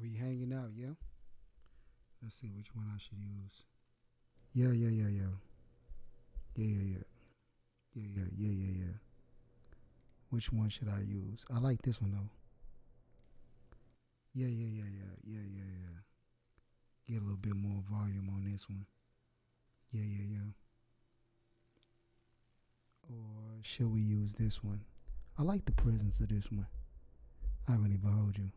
We hanging out, yeah? Let's see which one I should use. Yeah. Yeah. Which one should I use? I like this one though. Yeah. Get a little bit more volume on this one. Yeah. Or should we use this one? I like the presence of this one. I wouldn't even hold you.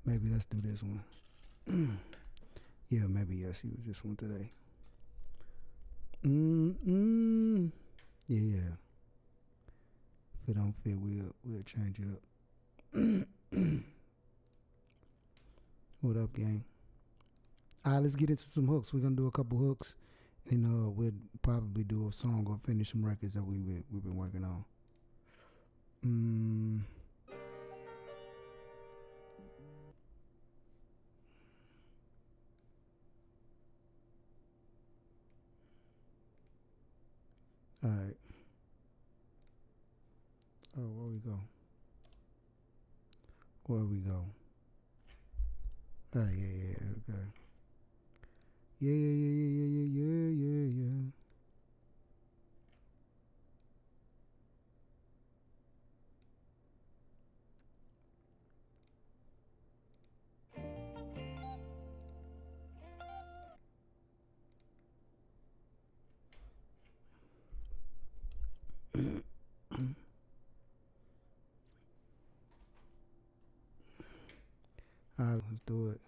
Maybe let's do this one. Yeah, maybe yes, use this one today. Yeah. If it don't fit, we'll change it up. What up, gang? Alright, let's get into some hooks. We're gonna do a couple hooks, and we'll probably do a song or finish some records that we've been working on. All right. Oh, where we go? Oh, yeah, okay. Yeah. All right, let's do it.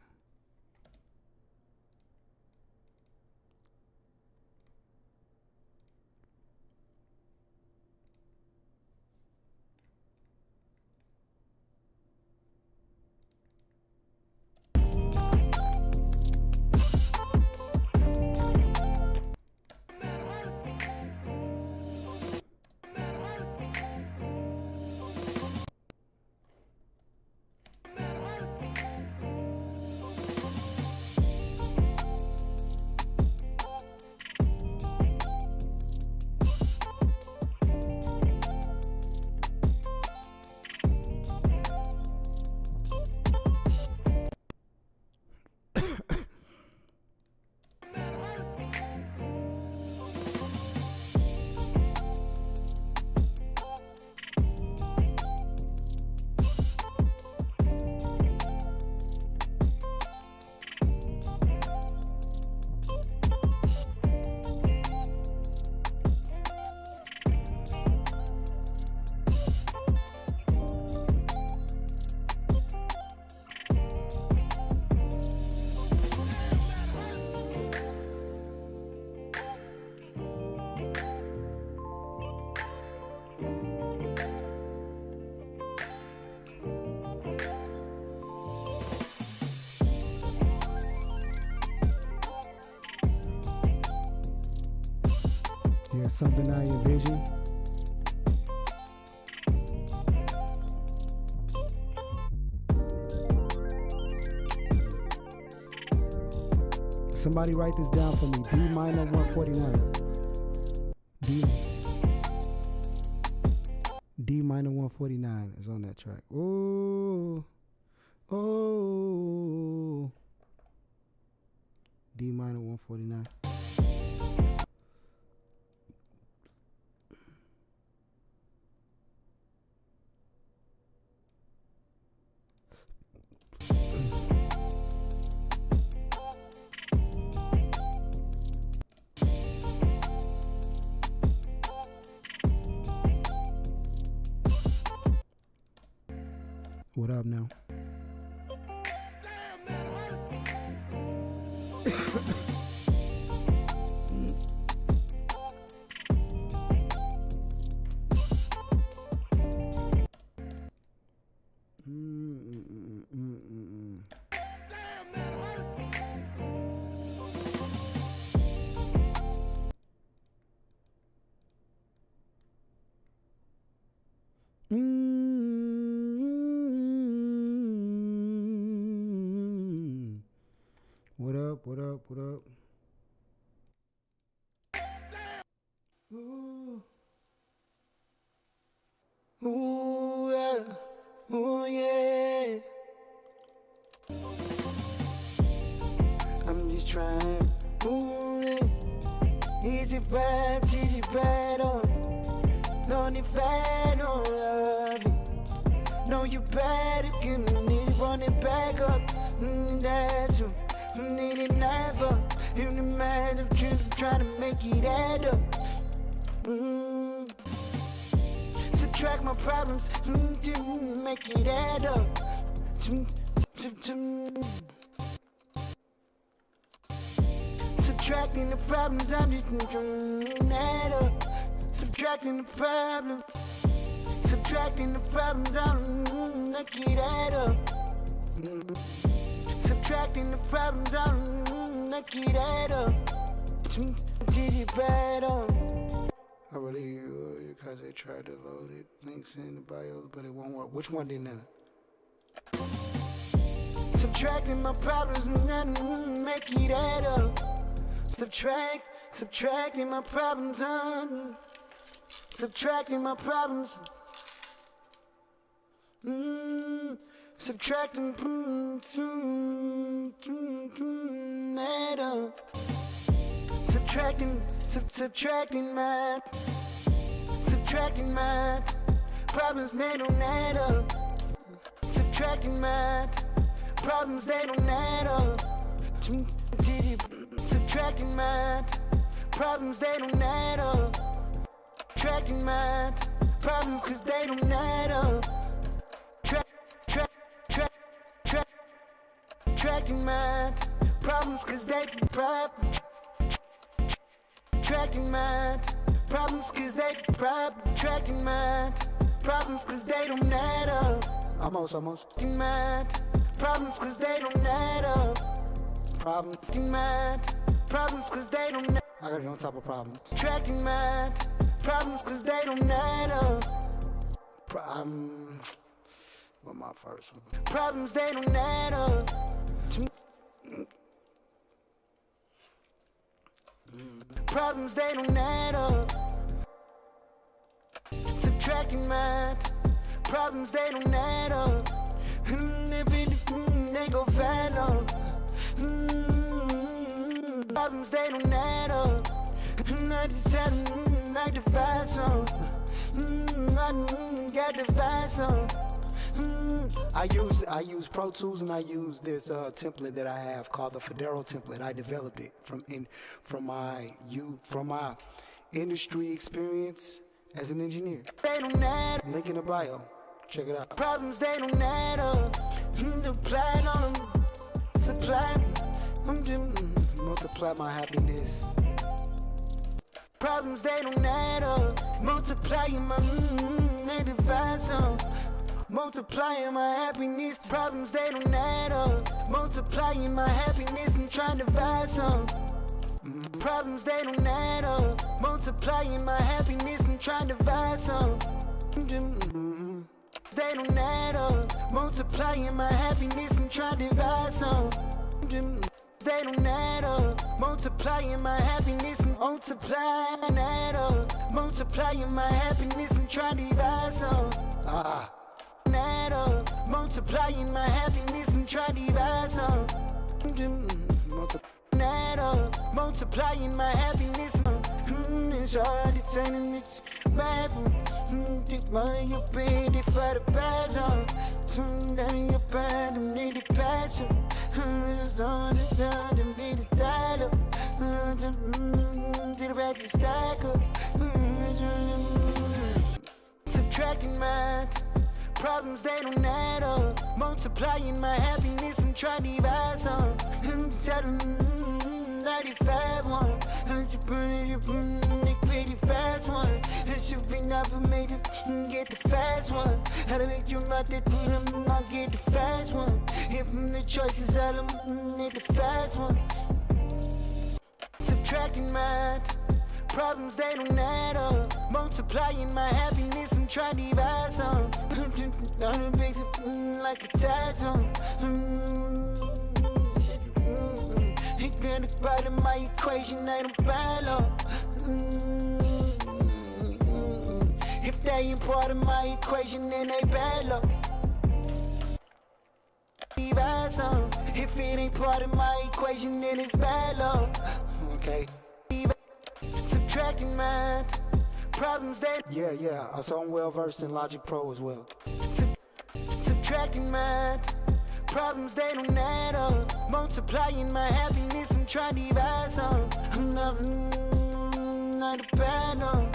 Yeah, something I envision. Somebody write this down for me. D minor 149. D minor 149 is on that track. Oh. D minor 149. What up now? What up? Ooh, yeah. trying to move it. Is it bad? Is it bad? Oh, no, if I don't love it. No, you better give me run it back up. That's what I need it never. In the mind of truth, trying to make it add up. Subtract my problems, make it add up. Subtracting the problems, I'm just add up. Subtracting the problems, subtracting the problems, I'm make it add up. Subtracting the problems, I'm make it add up. Did it bad up? I really, because they tried to load it, links in the bio, but it won't work. Which one didn't it? Subtracting my problems, make it add up. Subtracting my problems, subtracting my problems, subtracting, add up. Subtracting my problems, they don't add up. Subtracting my problems, they don't add up. Subtracting my problems, they don't add up. Subtracting my problems, cause they don't add up. Subtracting my problems, cause they tracking my problems, cause they tracking my problems, cause they don't add up. Almost. My problems, cause they don't add up. My problems, cause they don't add up. I got it on top of problems. Tracking my problems, cause they don't add up. What my first one? Problems, they don't add up. Problems, they don't add up. Subtracting my problems, they don't add up. They go fat up. Problems, they don't add up. I just had like to find some. I got to find some. I use Pro Tools, and I use this template that I have called the Federo template. I developed it from my industry experience as an engineer. They don't add. Link in the bio. Check it out. Problems, they don't add up. Apply on them. Supply. Multiply my happiness. Problems, they don't add up. Multiplying my advice on. Multiplying my happiness. Problems, they don't add up. Multiplying my happiness and trying to find some. Problems, they don't add up. Multiplying my happiness and trying to find some. They don't add up. Multiplying my happiness and trying to find some. They don't add up. Multiplying my happiness and multiplying add up. Multiplying my happiness and trying to find some. Add up. Multiplying my happiness and trying to find some. Add up. Multiplying my happiness. It's hard to say that it's bad. Think money you paid it for the bad zone. Soon down your bad, I need a passion. It's on the down, I need a style up. Did it back to stack up. Subtracting my problems, they don't add up. Multiplying my happiness and trying to buy some. 95 one. You put it pretty fast one. It should be not for me to get the fast one. How to make your mouth that I'll get the fast one. If the choices are need the fast one. Subtracting my problems, they don't add up. Multiplying my happiness and trying to buy some. I'm big like a tattoo. It's been a part of my equation, I don't follow. If they ain't part of my equation, then they battle. If If it ain't part of my equation, then it's bad luck. Okay. Subtracting math, problems that. Yeah. So I'm well versed in Logic Pro as well. Subtracting math, problems they don't add up. Multiplying my happiness, I'm trying to divide some. I'm not a bad no.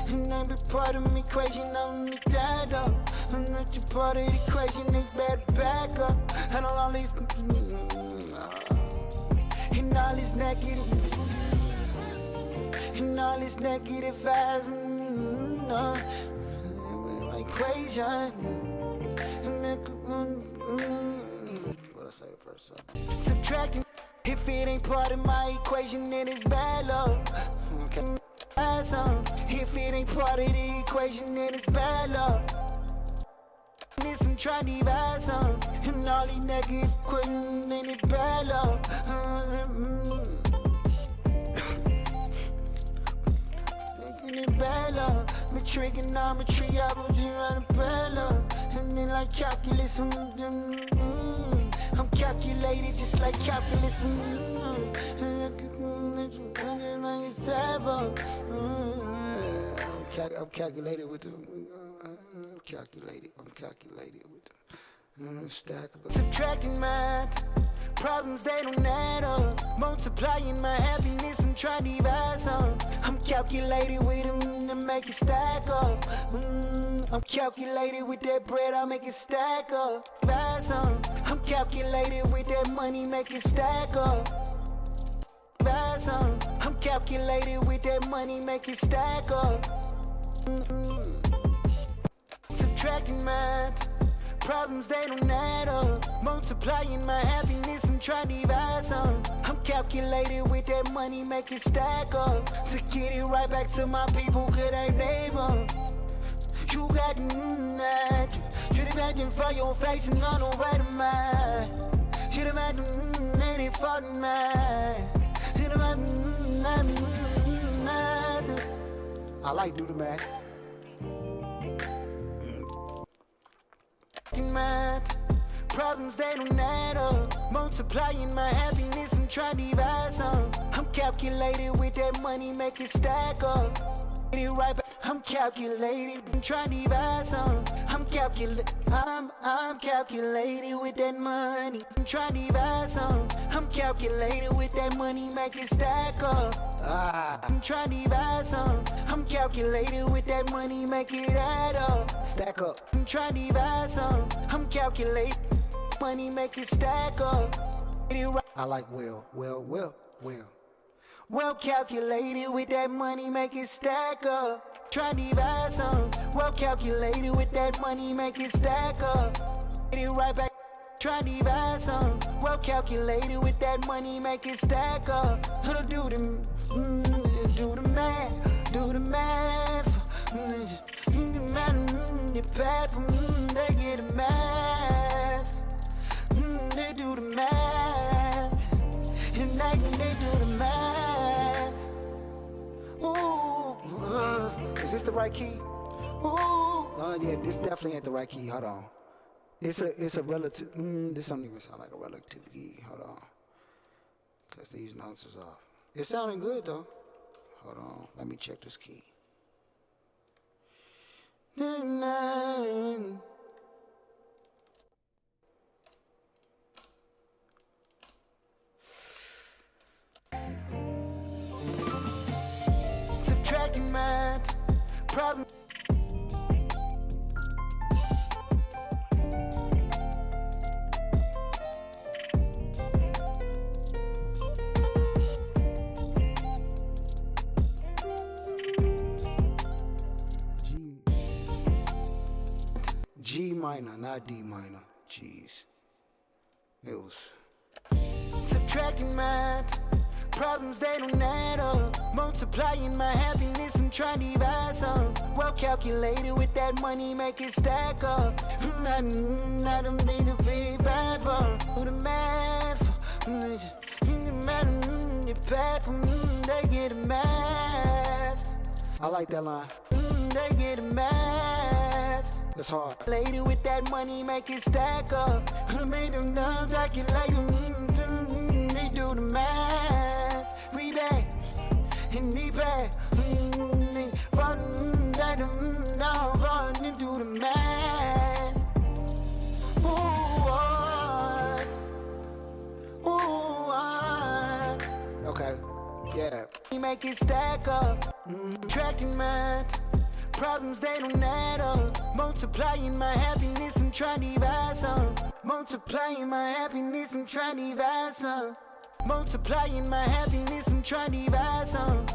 And every part of my equation, I'm the dad up. I'm not your part of the equation, they better back up. And all these and all this negative, and all this negative vibes, my equation. What I say first? Subtracting. If it ain't part of my equation, then it's bad luck. Okay. If it ain't part of the equation, then it's bad luck. This I'm trying to divide some, and all these negative quitting, then it's bad luck. Thinking it's bad luck. My trigonometry, I was just running bad luck. And then like calculus, I'm calculated just like calculus. I'm calculated with the I'm calculated with the stack of subtracting math, problems they don't add up. Multiplying my happiness, I'm trying to divide some. I'm calculated with them to make it stack up. I'm calculated with that bread, I'll make it stack up. Divide some. I'm calculated with that money, make it stack up. Divide some. I'm calculated with that money, make it stack up. Subtracting math, problems they don't add up. Multiplying my happiness, I'm trying to divide some. I'm calculated with that money, make it stack up. To get it right back to my people, could I name them? You got that. Should imagine for your face and I know where to mind. Should imagine that it for mine. Should imagine that. I like do the math. Math, problems they don't add up. Multiplying my happiness, I'm trying to divide some. I'm calculated with that money, make it stack up. Get it right back. I'm calculated, I'm trying to divide some. I'm calculated with that money. I'm trying to divide some. I'm calculated with that money, make it stack up. I'm trying to divide some. I'm calculated with that money, make it add up. Stack up. I'm trying to divide some. I'm calculated, money make it stack up. I like well. Well calculated with that money, make it stack up. Try to divide some. Well calculated with that money, make it stack up. Get it right back. Try to divide some. Well calculated with that money, make it stack up. Do the math. The path from they get the math. They do the math. And they do the math. Ooh, is this the right key? Ooh, yeah, this definitely ain't the right key. Hold on. It's a relative. This don't even sound like a relative key. Hold on, cause these notes is off. It's sounding good though. Hold on, let me check this key. Subtracting math, problem. G minor, not D minor. Jeez. It was subtracting math, problems they don't add up. Multiplying my happiness, I'm trying to divide some. Well calculated with that money, make it stack up. Not them need to be bad for the math. The path from they get the math. I like that line. They get the math. That's hard. Later with that money, make it stack up. I made them dumb, calculate them. They do the math. We back, and we back. Falling down, falling into the math. Okay, yeah. We make it stack up. Tracking mind. Problems they don't add up. Multiplying my happiness, I'm trying to divide some. Multiplying my happiness, I'm trying to divide some. Multiplying my happiness, I'm trying to divide some.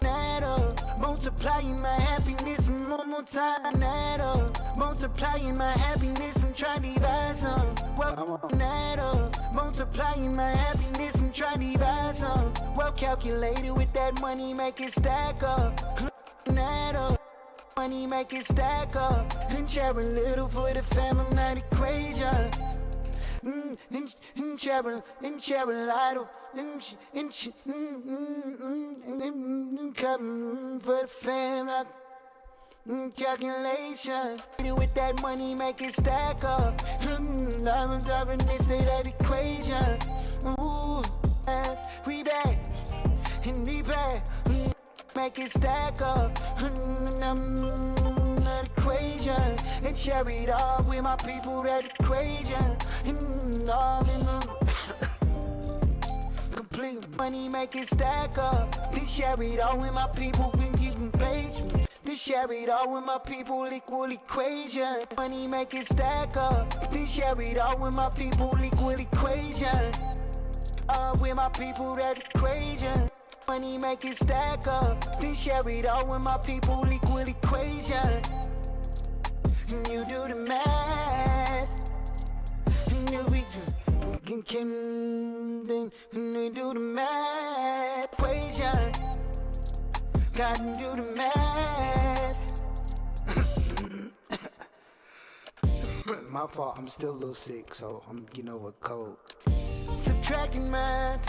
Add up. Multiplying my happiness, one more time. Add up. Multiplying my happiness, I'm trying to divide some. Add up. Multiplying my happiness, I'm trying to divide some. Well calculated with that money, make it stack up. Add up. Money make it stack up. And share a little for the fam, I'm not equation. And share a little. And come for the fam, like calculation. With that money make it stack up. I'm dropping this, say that equation. Ooh, we back, and we back. Make it stack up, that equation. And share it all with my people, that equation. And all in complete money, make it stack up. This share it all with my people, when you can page me. This share it all with my people, equal equation. Money make it stack up. This share it all with my people, equal equation. With my people, that equation. Money make it stack up. Then share it all with my people, equal equation. And you do the math. And you then we do the math equation. Gotta do the math. My fault, I'm still a little sick, so I'm getting over a cold. Subtracting mind.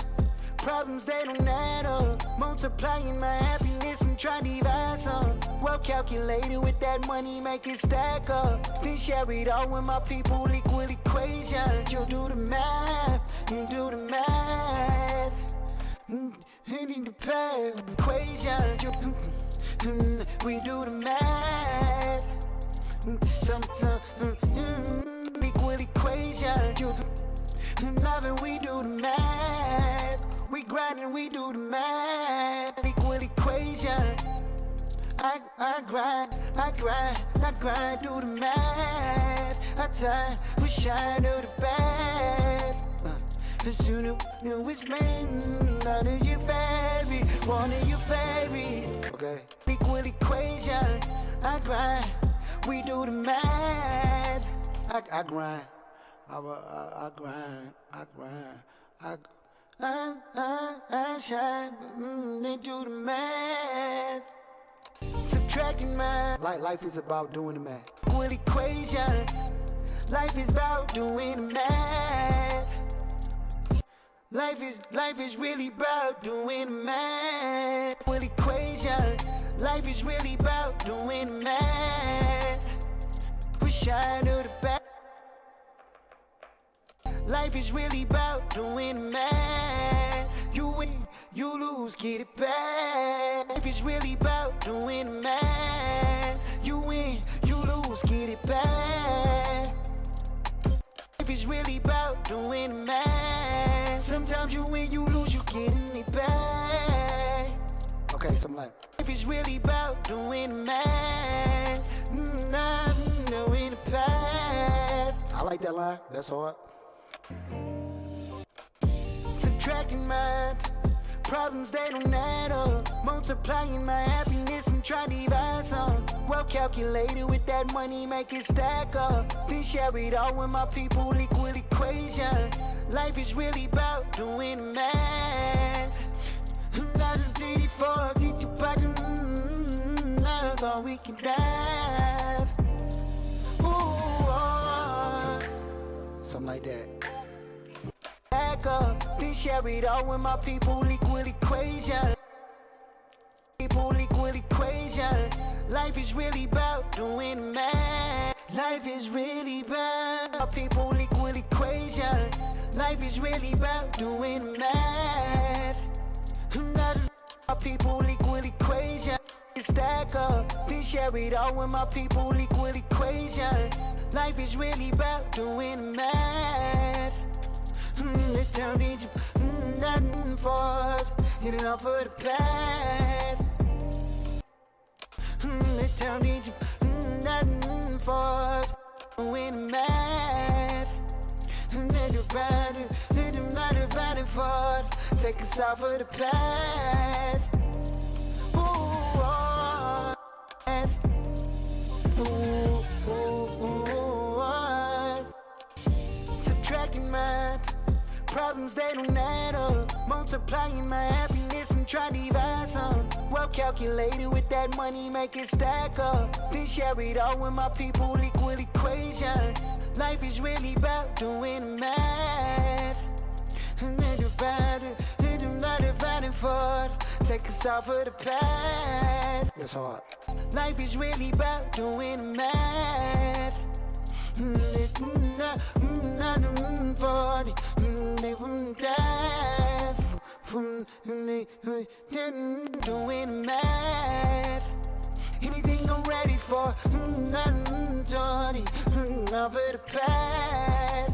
Problems they don't add up. Multiplying my happiness, I'm trying to divide some. Well calculated with that money, make it stack up. Then share it all with my people, equal equation. You do the math, you do the math. Hitting the path equation. We do the math. Equal equation. Loving, we do the math. We grind and we do the math. Equal equation. I grind, do the math. I turn, we shine to the bad. As soon as it's been, none of your favorite, one of your favorite. Okay. Equal equation. I grind, we do the math. I grind. I grind. I shine, they do the math. Subtracting math. Life is about doing the math. Equal equation. Life is about doing the math. Life is really about doing the math. Equal equation. Life is really about doing the math. We shine to the back. Life is really about doing the math. You win, you lose, get it back. Life is really about doing the math. You win, you lose, get it back. Life is really about doing the math. Sometimes you win, you lose, you getting it back. Okay, something like. Life is really about doing the math. Not knowing the path. I like that line. That's hard. Subtracting mind. Problems they don't add up. Multiplying my happiness, I'm trying to divide some. Well calculated with that money, make it stack up. Then share it all with my people, equal equation. Life is really about doing the math. Not a DD for teach you back. I thought we could dive. Something like that. Back up, then share it all with my people, equal equation. People, equal equation. Life is really about doing the math. Life is really about people equal equation. Life is really about doing math. Not my people equal equation. Stack up, then share it all with my people equal equation. Life is really about doing math. It turned into nothing for it. Hit it off for the path. It turned into nothing for it. Doing math. Everybody, everybody for it. Take us off of the path. Subtracting my problems, they don't add up. Multiplying my happiness and try to divide some. Well calculated with that money, make it stack up. Then share it all with my people, equal equation. Life is really about doing math. And then divided for it. Take us off of the path. That's hard. Life is really about doing math. Doing math. Anything I'm ready for. Off of the path.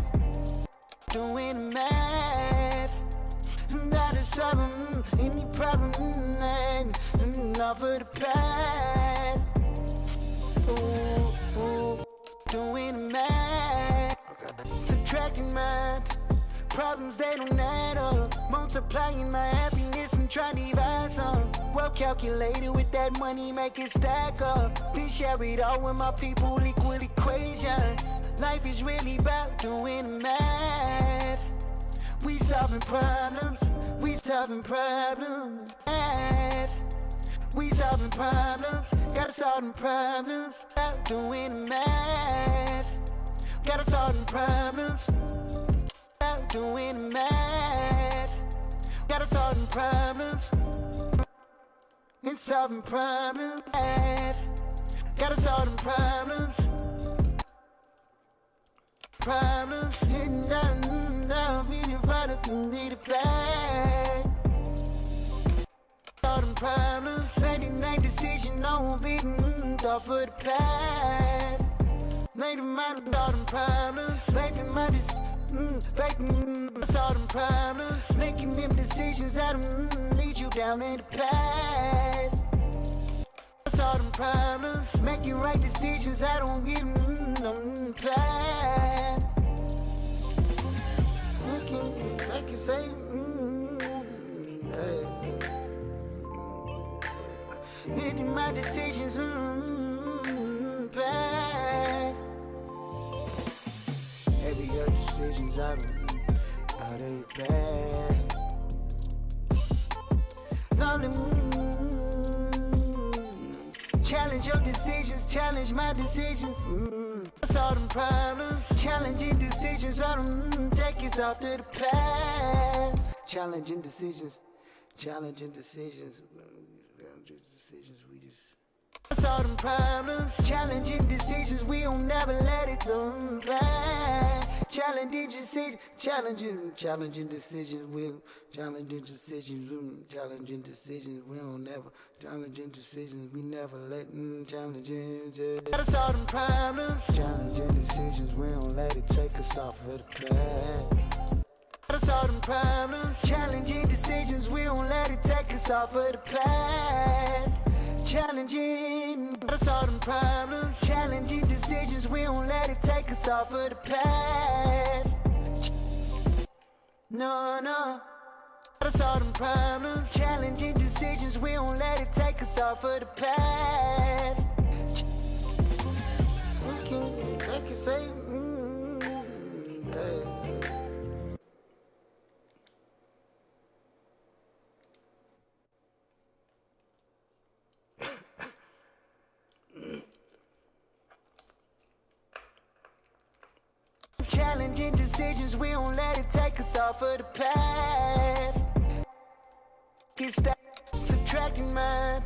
Doing math. Not a solving any problem. Off of the path. Doing math. Okay. Subtracting my problems, they don't add up. Multiplying my happiness and trying to divide some. Well calculated with that money, make it stack up. Then share it all with my people, equal equation. Life is really about doing math. We solving problems, we solving problems. Math. We solving problems, gotta solve them problems. About doing math. Gotta solve them problems. About doing math. Gotta solve them problems. It's solving problems. Gotta solve them problems. Problems hitting down, feeling right up and need it back. Solve them problems. Make decision on beating off of the path. Made them out of all them problems. Making my solve them problems. Making them decisions that lead you down in the path. Solve them problems. Making right decisions that don't get on the path. I can say, making my decisions bad. Every your decisions are they bad. Challenge your decisions, challenge my decisions. Solve them problems. Challenging decisions, take us off to the path. Challenging decisions, challenging decisions. Decisions we just solve them problems. Challenging decisions, we don't never let it turn back. Challenging decisions, challenging decisions, challenging decisions, we don't never challenging decisions, we never let challenging. Gotta solve them problems. Challenging decisions, we don't let it take us off of the path. Gotta solve them problems. Challenging decisions, we don't let it take us off of the path. Challenging, gotta solve them problems. Challenging decisions, we don't let it take us off of the path. No. Gotta solve them problems. Challenging decisions, we don't let it take us off of the path. I can say, challenging decisions, we don't let it take us off of the path. It's that subtracting mind.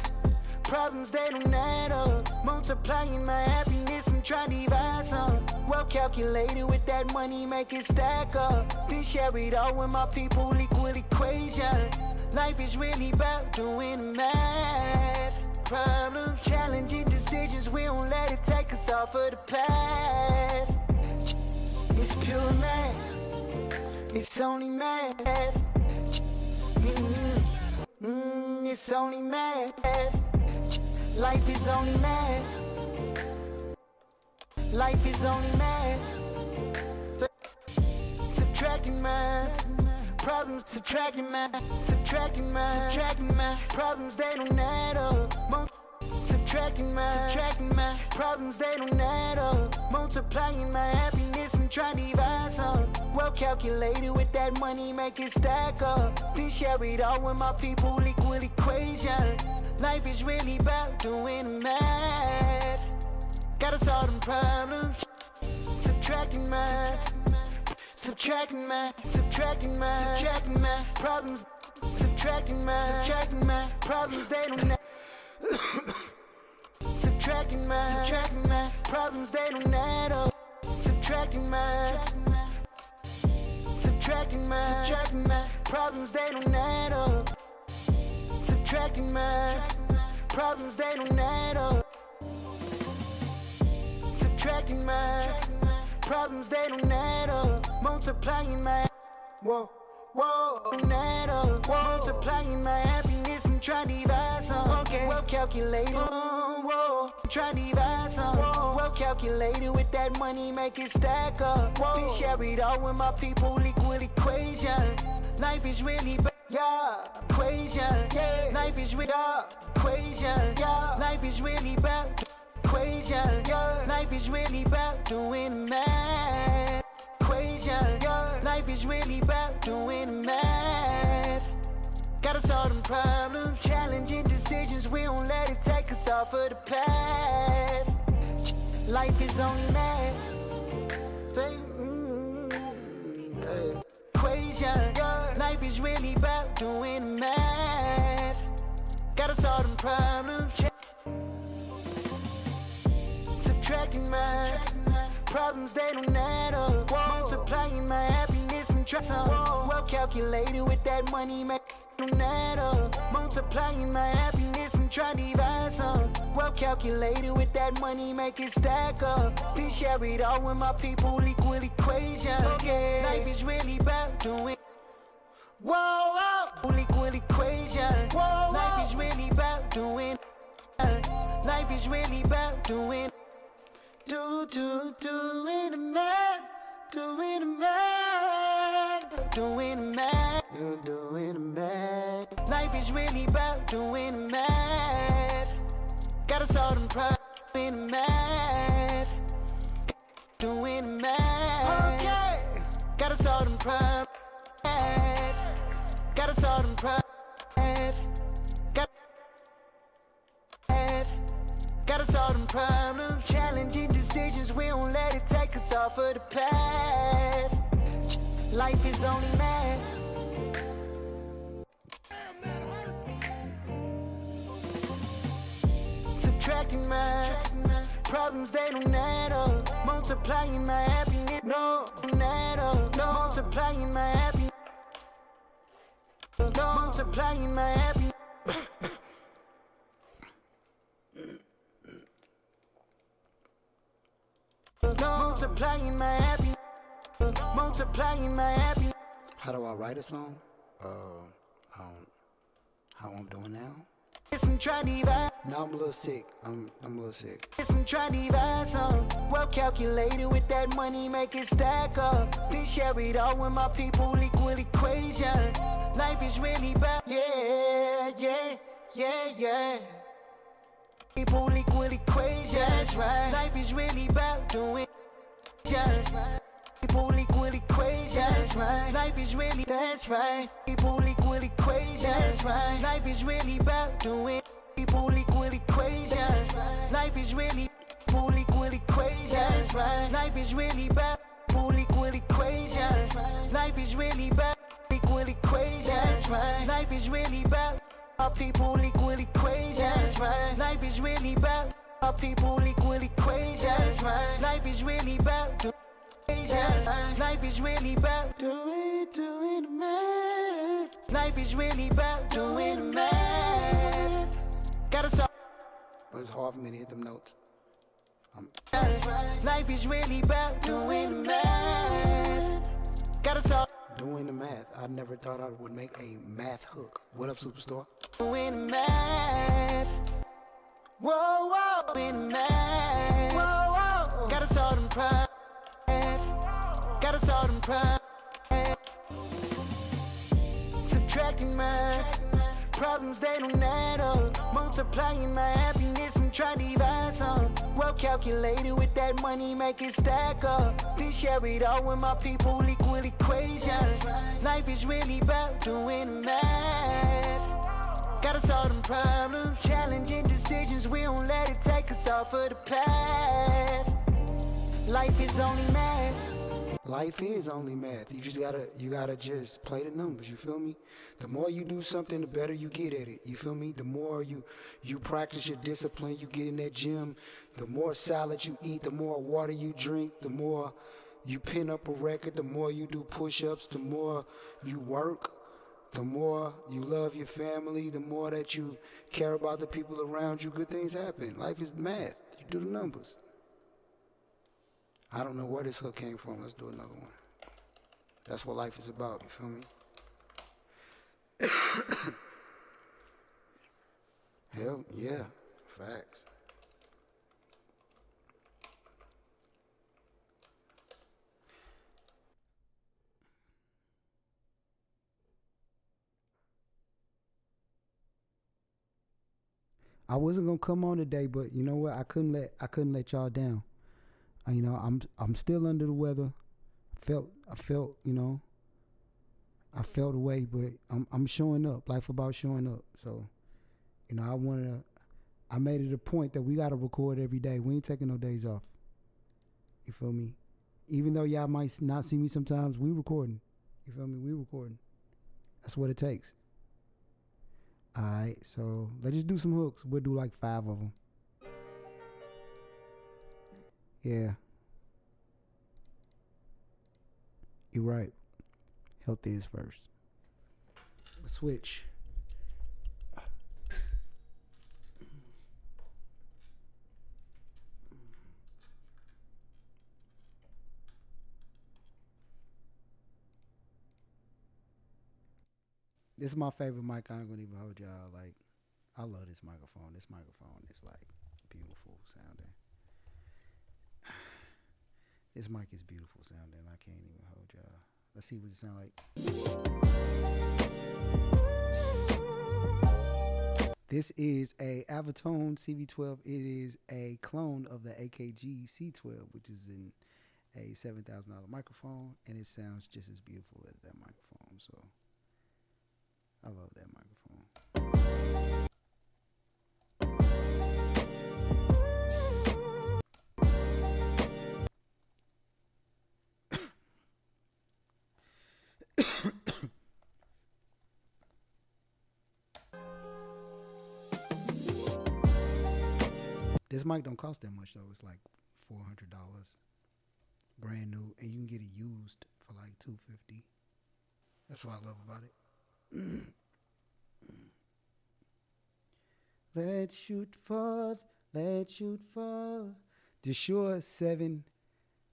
Problems, they don't add up. Multiplying my happiness and trying to divide calculated with that money, make it stack up. Then share it all with my people, equal equation. Life is really about doing math. Problems, challenging decisions, we don't let it take us off of the path. It's pure math, it's only math. It's only math. Life is only math. Life is only math. Subtracting math. Problems, subtracting math. Subtracting math. Subtracting math. Problems, they don't add up. Subtracting math. Subtracting math. Problems, they don't add up. Multiplying my happiness and trying to divide some. Well calculated with that money, make it stack up. Then share it all with my people, equal equation. Life is really about doing math. Gotta solve them problems. Subtracting math. Subtracting math. Subtracting math. Subtracting math. Problems. Subtracting math. Subtracting math. Problems, they don't add. Subtracting math. Subtracting math. Problems, they don't add up. Subtracting math. Subtracting math. Subtracting math. Problems, they don't add up. Subtracting math. Problems, they don't add up. Subtracting math. Problems, they don't add up. Multiplying my whoa, don't add up. Multiplying my happiness and trying to divide some. Okay, well calculated. Trying to divide some. Well calculated with that money, make it stack up. Then share it all with my people, equal equation. Life is really equation. Yeah, life is really equation. Yeah, life is really about equation. Yeah, life is really about doing math. Equation. Yeah, life is really about doing math. Gotta solve them problems, challenging decisions, we don't let it take us off of the path. Life is only math. Equation. Yeah, life is really about doing math. Gotta solve them problems. Subtracting math. Problems, they don't add up. Multiplying my happiness and trust. Well calculated with that money, make don't add up. Multiplying my happiness and trying to divide some. Well calculated with that money, make it stack up. Then share it all with my people, equal equation. Okay, life is really about doing. Equal equation. Life is really about doing. Life is really about doing. Doing the math. Doing the math. Doing the math. You're doing the math. Life is really about doing the math. Gotta solve them problems. Doing the math. Doing the math. Okay. Gotta solve them problems. Gotta solve them problems. Gotta solve them problems, challenging decisions, we don't let it take us off of the path. Life is only math. Subtracting math. Problems, they don't add up. Multiplying my happiness, no, don't add up. No, multiplying my happiness. No, multiplying my happiness. Multiplying my happy. Multiplying my happy. How do I write a song? How I'm doing now? Listen, try to divide. No, I'm a little sick. I'm a little sick. Listen, try to divide some. Well calculated with that money, make it stack up. Then share it all with my people, equal equation. Life is really about, yeah. People, equal equation. That's right. Life is really about doing. People, equal equation. That's right. Life is really, that's right. People, equal equation. That's right. Life is really about doing. People, equal equation. That's right. Life is really, people, equal equation. That's right. Life is really about people, equal equation. That's right. Life is really about equal equation. That's right. Life is really about our people, equal equation. That's right. Life is really about our people, equal equation. That's right. Life is really about equation. Life is really about doing the math. Life is really about doing the math. Gotta solve. It's hard for me to hit them notes. Life is really about doing the math. Gotta solve. Doing the math. I never thought I would make a math hook. What up, Superstore? Doing the math. Whoa, whoa, doing the math. Whoa, whoa. Gotta solve them problems. Gotta solve them problems. Subtracting my problems, they don't add up. Multiplying my happiness, I'm trying to divide some. Well calculated with that money, make it stack up. Then share it all with my people, equal equations. Life is really about doing the math. Gotta solve them problems, challenging decisions, we don't let it take us off of the path. Life is only math. Life is only math. You gotta just play the numbers, you feel me? The more you do something, the better you get at it, you feel me? The more you practice your discipline, you get in that gym, the more salad you eat, the more water you drink, the more you pin up a record, the more you do push-ups, the more you work, the more you love your family, the more that you care about the people around you, good things happen. Life is math. You do the numbers. I don't know where this hook came from. Let's do another one. That's what life is about, you feel me? Hell yeah, facts. I wasn't gonna come on today, but you know what? I couldn't let y'all down. You know, I'm still under the weather. I felt, you know, I felt away, but I'm showing up. Life about showing up. So, you know, I made it a point that we gotta record every day. We ain't taking no days off. You feel me? Even though y'all might not see me sometimes, we recording. You feel me? We recording. That's what it takes. All right, so let's just do some hooks. We'll do like 5 of them. Yeah. You're right. Health is first. Switch. This is my favorite mic. I ain't gonna even hold y'all. Like, I love this microphone. This microphone is like beautiful sounding. This mic is beautiful sounding. I can't even hold y'all. Let's see what it sound like. This is a Avatone CV12. It is a clone of the AKG C12, which is in a $7,000 microphone, and it sounds just as beautiful as that microphone. So I love that microphone. This mic don't cost that much though. It's like $400, brand new, and you can get it used for like $250. That's what I love about it. Let's shoot for the Shure 7,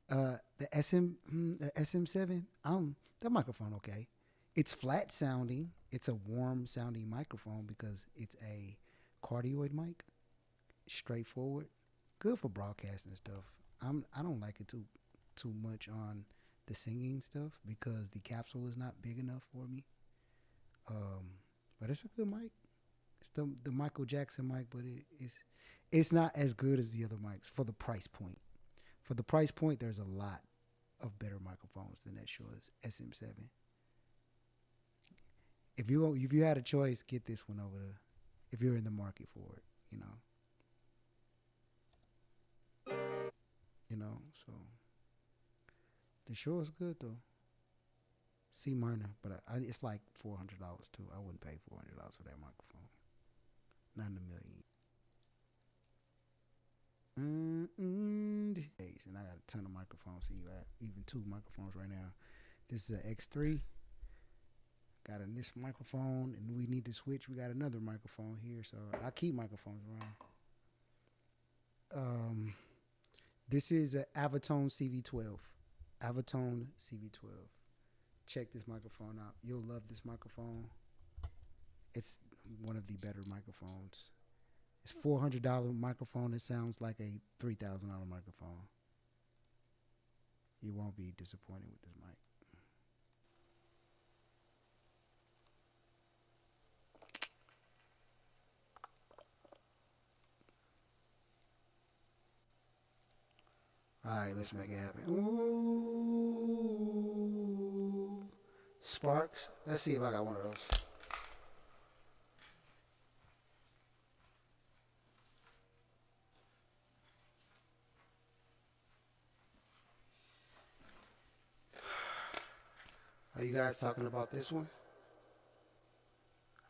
the SM7. That microphone okay. It's flat sounding. It's a warm sounding microphone because it's a cardioid mic. Straightforward, good for broadcasting stuff. I don't like it too much on the singing stuff because the capsule is not big enough for me. But it's a good mic. It's the Michael Jackson mic, but it's not as good as the other mics for the price point. For the price point, there's a lot of better microphones than that Shure's SM7. If you had a choice, get this one over there. If you're in the market for it, you know. So the Shure is good though. C minor, but it's like $400 too. I wouldn't pay $400 for that microphone. Not in a million. And I got a ton of microphones. See, I got even 2 microphones right now. This is an X3. Got this microphone, and we need to switch. We got another microphone here, so I keep microphones around. This is an Avatone CV12. Avatone CV12. Check this microphone out. You'll love this microphone. It's one of the better microphones. It's $400 microphone. It sounds like a $3,000 microphone. You won't be disappointed with this mic. All right, let's make it happen. Ooh. Sparks. Let's see if I got one of those. Are you guys talking about this one?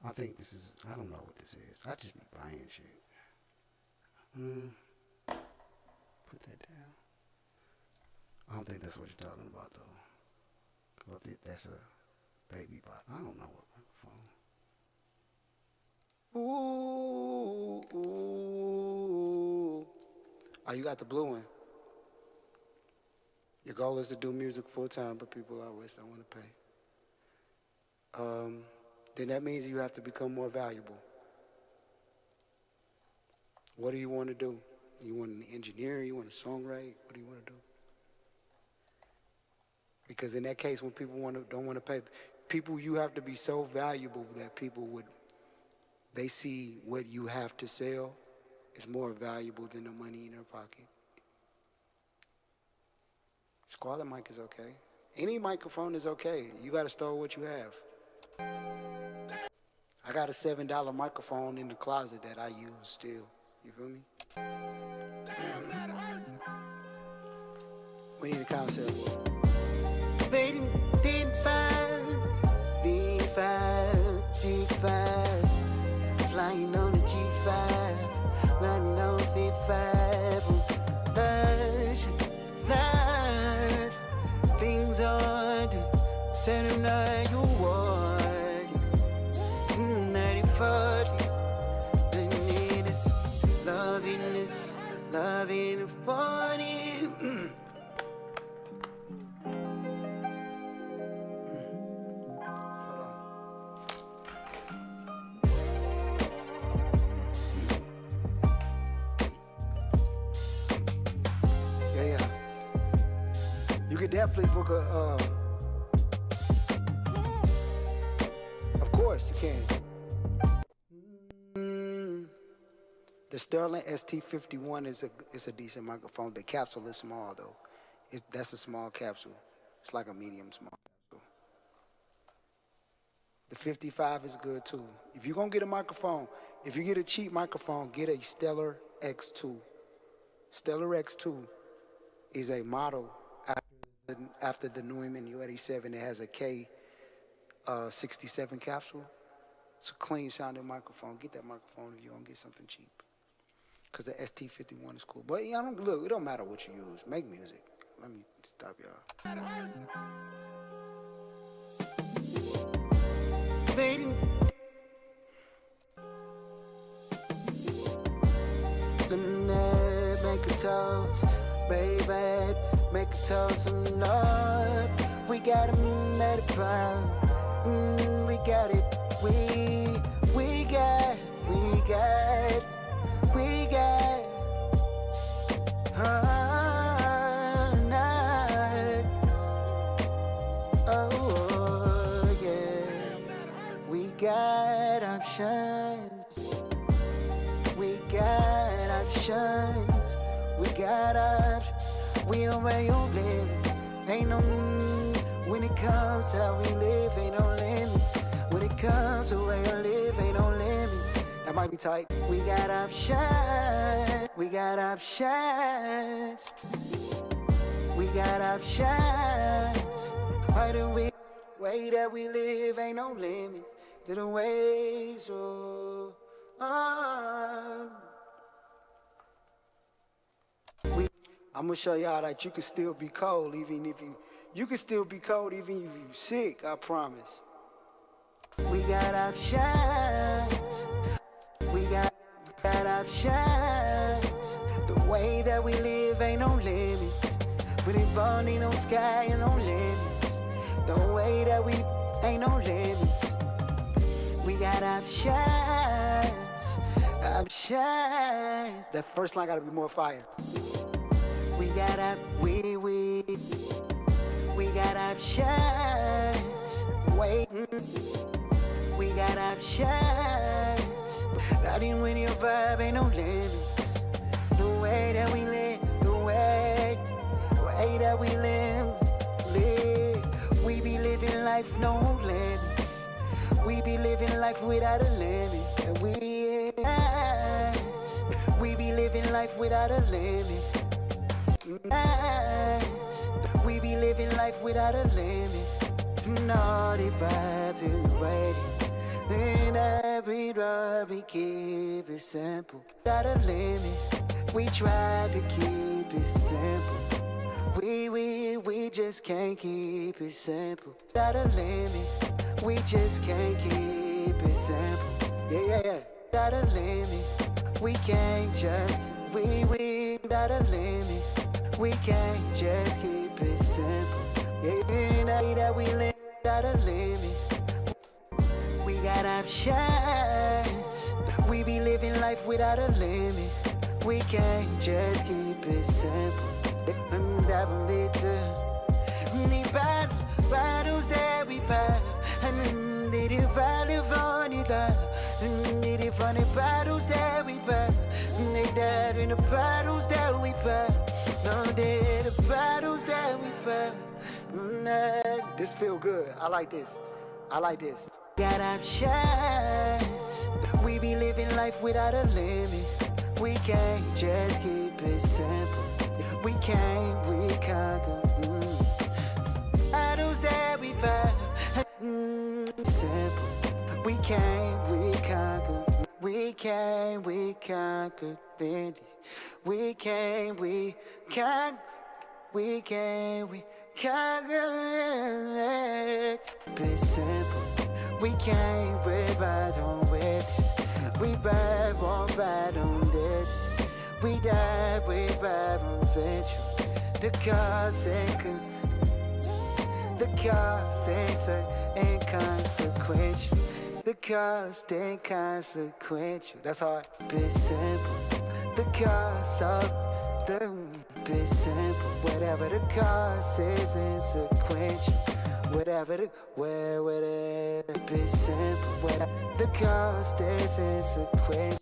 I think this is, I don't know what this is. I just be buying shit. Put that down. I don't think that's what you're talking about, though. I think that's a baby bot. I don't know what microphone. Ooh. Oh, you got the blue one. Your goal is to do music full time, but people always don't want to pay. Then that means you have to become more valuable. What do you want to do? You want an engineer? You want to songwrite? What do you want to do? Because in that case, when people don't want to pay, people, you have to be so valuable that they see what you have to sell is more valuable than the money in their pocket. Squalor mic is okay. Any microphone is okay. You got to store what you have. I got a $7 microphone in the closet that I use still. You feel me? We need a concept. Waiting, G5, flying on the G5, running on V5, night, things on, setting up you want, 90-40, the need is loving the party. Definitely book of course you can. The Sterling ST51 is a decent microphone. The capsule is small though. That's a small capsule. It's like a medium small capsule. The 55 is good too. If you're gonna get a microphone, if you get a cheap microphone, get a Stellar X2. Stellar X2 is a model after the Neumann U87. It has a K67 capsule. It's a clean sounding microphone. Get that microphone if you're gonna get something cheap. Cause the ST51 is cool. But yeah, look, it don't matter what you use. Make music. Let me stop y'all. Waiting. Make a toast, baby. Make a toast and up. We got a minute proud. We got it. We got. Night. Oh yeah. We got options. We got options. We got options. We on way on living. Ain't no when it comes to how we live, ain't no limits. When it comes to way I live, ain't no limits. That might be tight. We got options. We got options. We got options. Why do we way that we live, ain't no limits to the ways so on. I'm gonna show y'all that you can still be cold even if you can still be cold even if you sick, I promise. We got options. We got options. The way that we live ain't no limits. We ain't falling no sky and no limits. The way that we ain't no limits. We got options. Options. That first line gotta be more fire. We got we got options. Wait. We got options. Not even when your vibe ain't no limits. The way that we live, the way that we live. We be living life no limits. We be living life without a limit. And we be living life without a limit. We be living life without a limit. Naughty vibe is waiting. In every road we keep it simple. Without a limit. We try to keep it simple. We just can't keep it simple. Without a limit. We just can't keep it simple. Yeah. Without a limit. We can't just without a limit. We can't just keep it simple. Yeah, that we live without a limit. We got options. We be living life without a limit. We can't just keep it simple. And having bitter. The battles that we fight. And they value for the love. And they for the battles that we fight. And they died in the battles that we fight. No, they're the battles that we fight. This feel good. I like this. Got options. We be living life without a limit. We can't just keep it simple. We can't, we conquer. Battles that we fight. Simple. We can't, we conquer. We can't, we conquer. We can't, we conquer. We can't, we conquer. Be simple. We can't ride on wedges. We ride on dishes. We die, we ride on venture. The cause ain't inconsequential. The cost ain't consequential. That's hard. Be simple. The cost of the be simple. Whatever the cost is insequential. Whatever the be simple. Whatever the cost is insequential.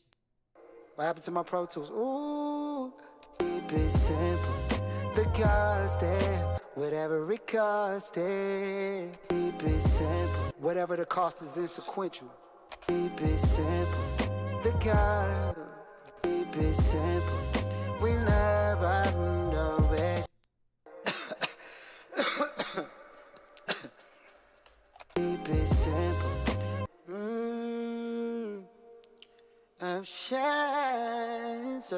What happened to my Pro Tools? Ooh. Be simple. The cost is whatever it cost is. Be simple. Whatever the cost is insequential. Be simple. The cost. Be simple. We never know it. Be simple. Options.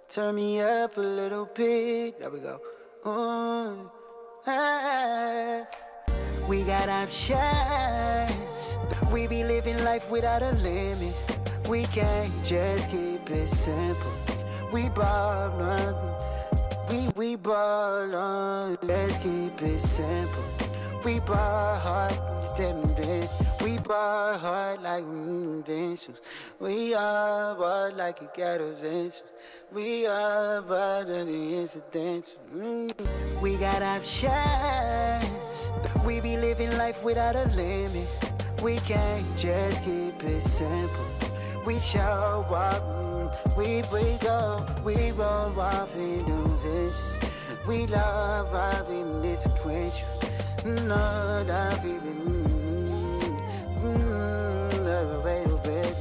Turn me up a little bit. There we go. We got options. We be living life without a limit. We can't just keep it simple. We ball on. We ball on. Let's keep it simple. We ball hard instead of big. We ball hard like inventions. We are ball like a got inventions. We are ball of the incidents. We got options. We be living life without a limit. We can't just keep it simple. We show up, we roll off in those edges. We love our in this sequential. No, not even, wait a bit.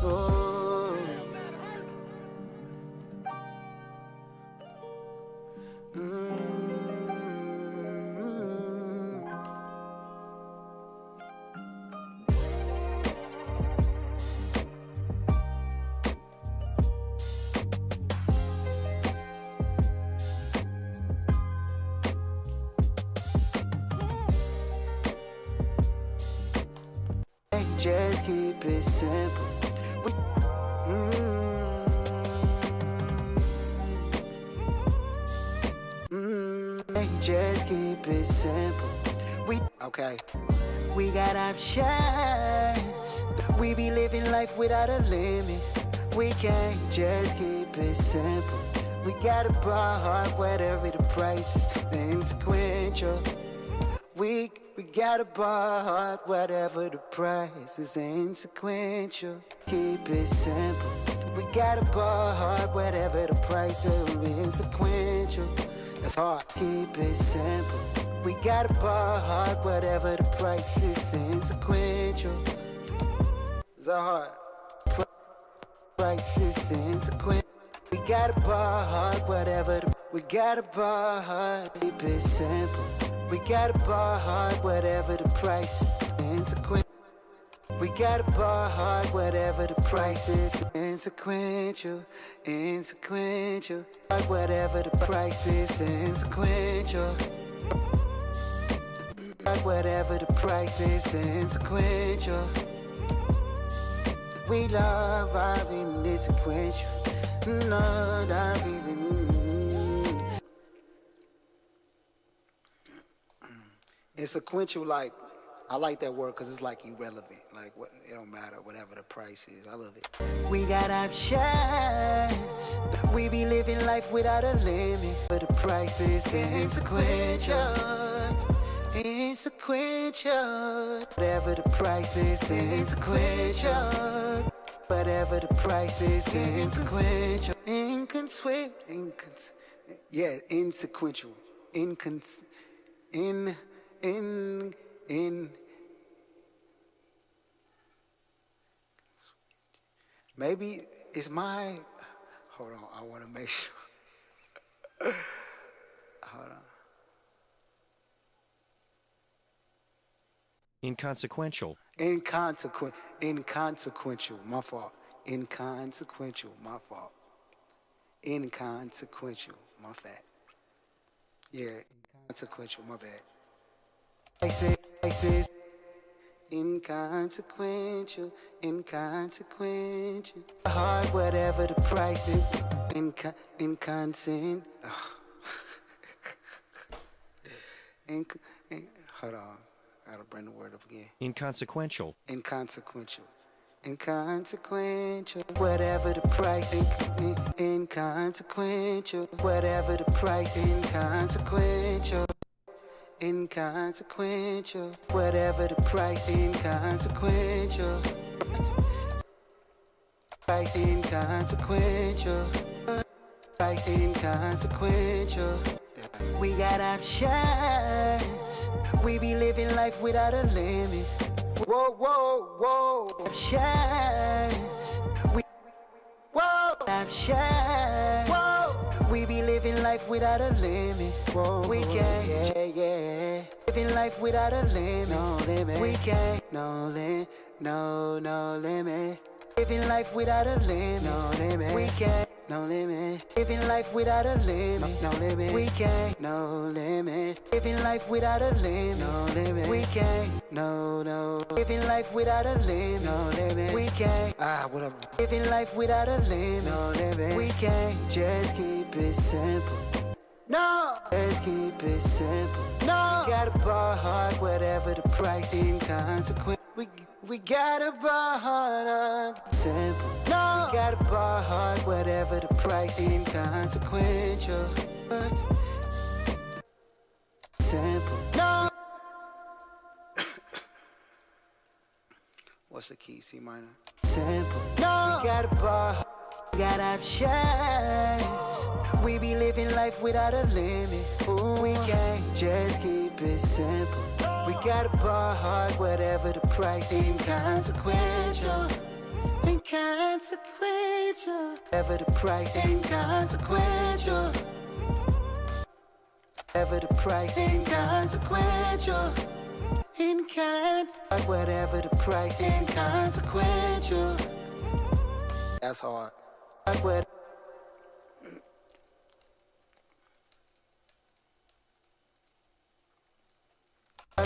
Oh. just keep it simple. Just keep it simple. We got options. We be living life without a limit. We can't just keep it simple. We gotta bar hard, whatever the price is, insequential. We gotta bar hard, whatever the price is, insequential. Keep it simple. We gotta bar hard, whatever the price is, insequential. That's hard. Keep it simple. We gotta bar hard, whatever the price is, insequential. Is that hard? Price is insequential. We gotta bar hard, whatever we gotta bar hard, keep it simple. We gotta bar hard, whatever the price, insequential. We gotta bar hard, whatever the price is, insequential, insequential. Whatever the price is, insequential. Whatever the price is, insequential. We love our insequential. Lord, I've even. It's sequential, like, I like that word because it's like irrelevant. Like, what, it don't matter, whatever the price is. I love it. We got options. We be living life without a limit. But the price is insequential. Insequential. Whatever the price is, insequential. Whatever the price is, insequential. Insequential. Maybe it's my. Hold on, I want to make sure. Hold on. Inconsequential. Inconsequential, my fault. Inconsequential, my fault. Inconsequential, my fault. Yeah, inconsequential, my bad. I say, inconsequential, inconsequential. Hard, whatever the price is, inconsent. Hold on. I gotta bring the word up again. Inconsequential. Inconsequential. Inconsequential. Whatever the price. Inconsequential. Whatever the price. Inconsequential. Inconsequential. Whatever the price. Inconsequential. Price inconsequential. Price inconsequential. We got options. We be living life without a limit. Whoa, whoa, whoa. Options. Options. Whoa. We be living life without a limit. Whoa, we can't. Yeah. Living life without a limit. No limit. We can't. No limit. No limit. Living life without a limit. No limit. We can't. No limit. Living life without a limit. No limit. We can't. No limit. Living life without a limit. No limit. We can't. No. Living life without a limit. No limit. We can't. Whatever. Living life without a limit. No limit. We can't. Just keep it simple. No. Just keep it simple. No. We gotta bar hard, whatever the price. Inconsequential. We gotta bar hard, simple. No, we gotta bar hard, whatever the price. Inconsequential, simple. No. What's the key? C minor. Simple. No, we gotta bar hard. We got options. We be living life without a limit. Ooh, we can't just keep it simple. We gotta bar hard, whatever the price. Inconsequential. Inconsequential. Whatever the price. Inconsequential. Whatever the price. Inconsequential. Whatever the price. Inconsequential. That's hard.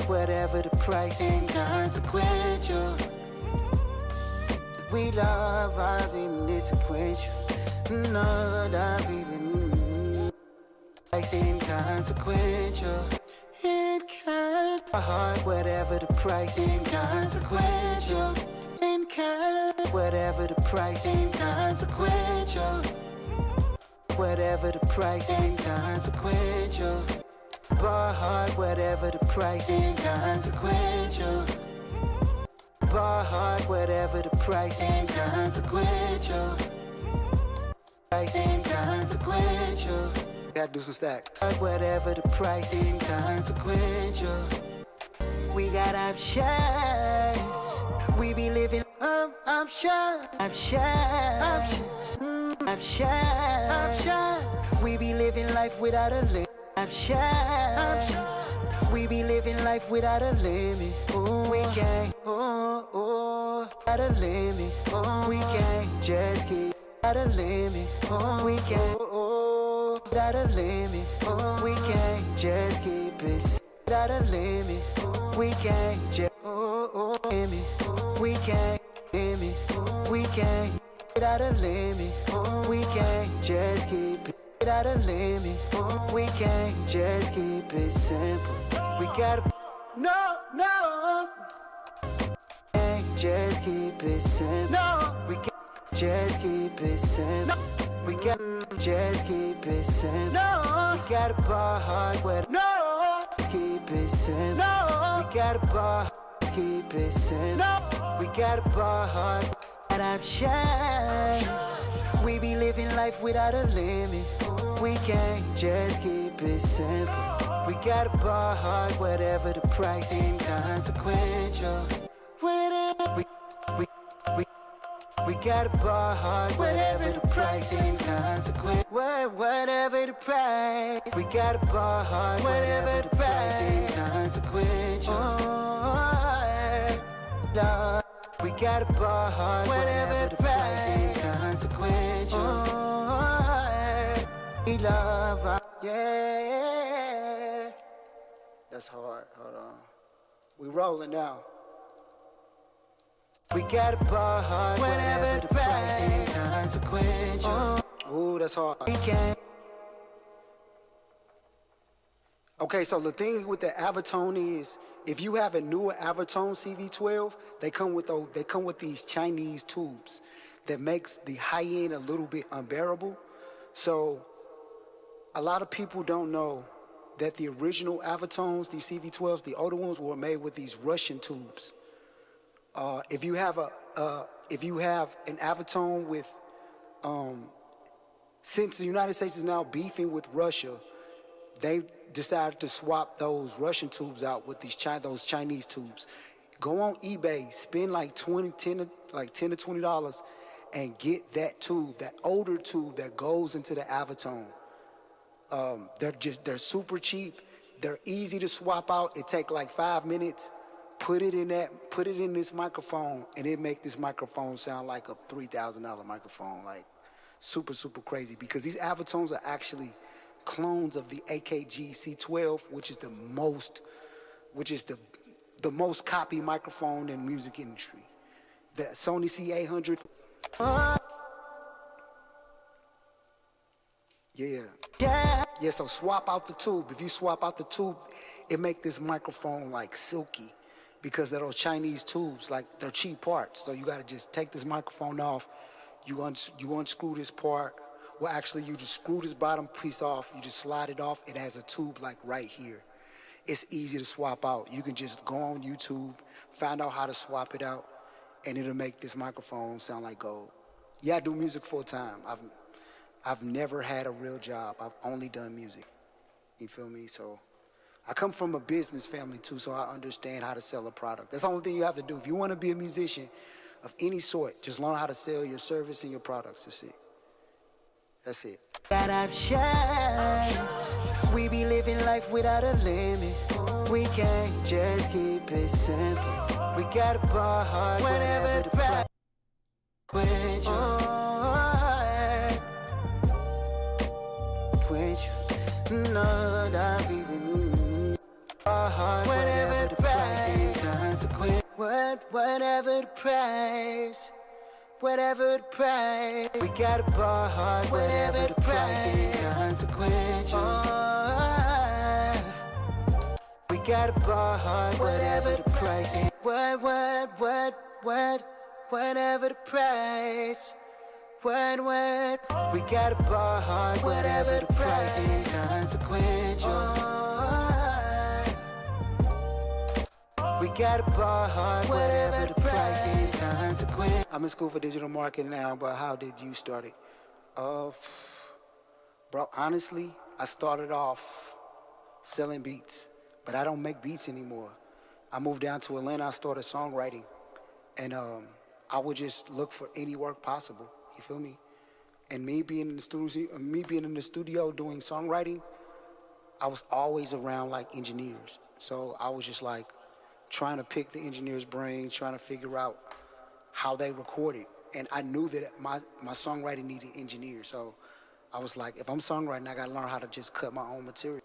Whatever the price. Inconsequential. We love our inconsequential. No, not even. Like inconsequential. Heart, whatever the price, inconsequential. Whatever the price, inconsequential. Whatever the price, inconsequential. Bar hard, whatever the price, inconsequential. Bar hard, whatever the price, inconsequential. Price, inconsequential. Gotta do some stacks. Whatever the price, inconsequential. We got options. We be living options. Options. We be living life without a limit. Options. We be living life without a limit. We can't. Without a limit. We can't just keep without a limit. We can't. Without a limit. We can't just keep it without a limit. We can't just limit. We can't limit. We can't without a limit. We can't just keep it without a limit. We can't just keep it simple. We gotta no. Can't just keep it simple. No, we can't just keep it simple. We got just keep it simple. No, we got a bar hard where no, keep it simple. No, we got a bar, keep it simple. No, we got a bar hard. Options. We be living life without a limit. We can't just keep it simple. We got a bar hard, whatever the price, inconsequential. Whatever we got a bar hard, whatever the price, inconsequential. Whatever the price, we got a bar hard, whatever the price, inconsequential. Lord, we got a bar hard, whatever the price, inconsequential. We love, yeah. That's hard. Hold on. We rolling now. We got a bar hard, whatever the price, inconsequential. Ooh, that's hard. We can't. Okay, so the thing with the Avatone is, if you have a newer Avatone CV12, they come with these Chinese tubes that makes the high end a little bit unbearable. So a lot of people don't know that the original Avatones, these CV12s, the older ones, were made with these Russian tubes. If you have an Avatone with, since the United States is now beefing with Russia, they decided to swap those Russian tubes out with those Chinese tubes. Go on eBay, spend like $10 to $20, and get that tube, that older tube that goes into the Avatone. They're super cheap. They're easy to swap out. It take like 5 minutes. Put it in this microphone, and it make this microphone sound like a $3,000 microphone, like super, super crazy. Because these Avatones are actually clones of the AKG C12, which is the most copied microphone in the music industry. The Sony C800. Yeah, so swap out the tube. If you swap out the tube, it make this microphone like silky. Because of those Chinese tubes, like they're cheap parts. So you gotta just take this microphone off, you unscrew this part. Well, actually, you just screw this bottom piece off, you just slide it off. It has a tube like right here. It's easy to swap out. You can just go on YouTube, find out how to swap it out, and it'll make this microphone sound like gold. Yeah, I do music full time. I've never had a real job. I've only done music. You feel me? So I come from a business family too, so I understand how to sell a product. That's the only thing you have to do. If you want to be a musician of any sort, just learn how to sell your service and your products. That's it. Got options. We be living life without a limit. We can't just keep it simple. We got a bar hard, whatever the price. No, not even. Whatever the price, inconsequent. Whatever the price. whatever the price. We gotta ball hard, whatever the price. Inconsequential. We gotta ball hard, whatever the price. Whatever the price. We gotta ball hard, whatever the price. Inconsequential. We gotta ball hard, whatever the price. Inconsequential. I'm in school for digital marketing now, but how did you start it? Bro, honestly, I started off selling beats, but I don't make beats anymore. I moved down to Atlanta, I started songwriting, and I would just look for any work possible, you feel me? And me being in the studio doing songwriting, I was always around like engineers. So I was just like trying to pick the engineer's brain, trying to figure out how they recorded. And I knew that my songwriting needed engineers. So I was like, if I'm songwriting, I gotta learn how to just cut my own material.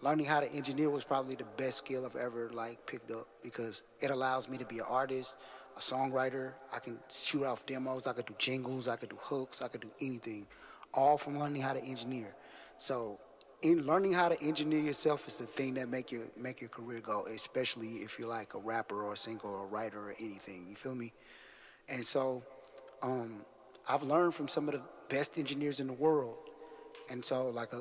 Learning how to engineer was probably the best skill I've ever like picked up, because it allows me to be an artist, a songwriter. I can shoot off demos, I could do jingles, I could do hooks, I could do anything, all from learning how to engineer. So in learning how to engineer yourself is the thing that make your career go, especially if you're like a rapper or a singer or a writer or anything, you feel me? And so I've learned from some of the best engineers in the world. And so like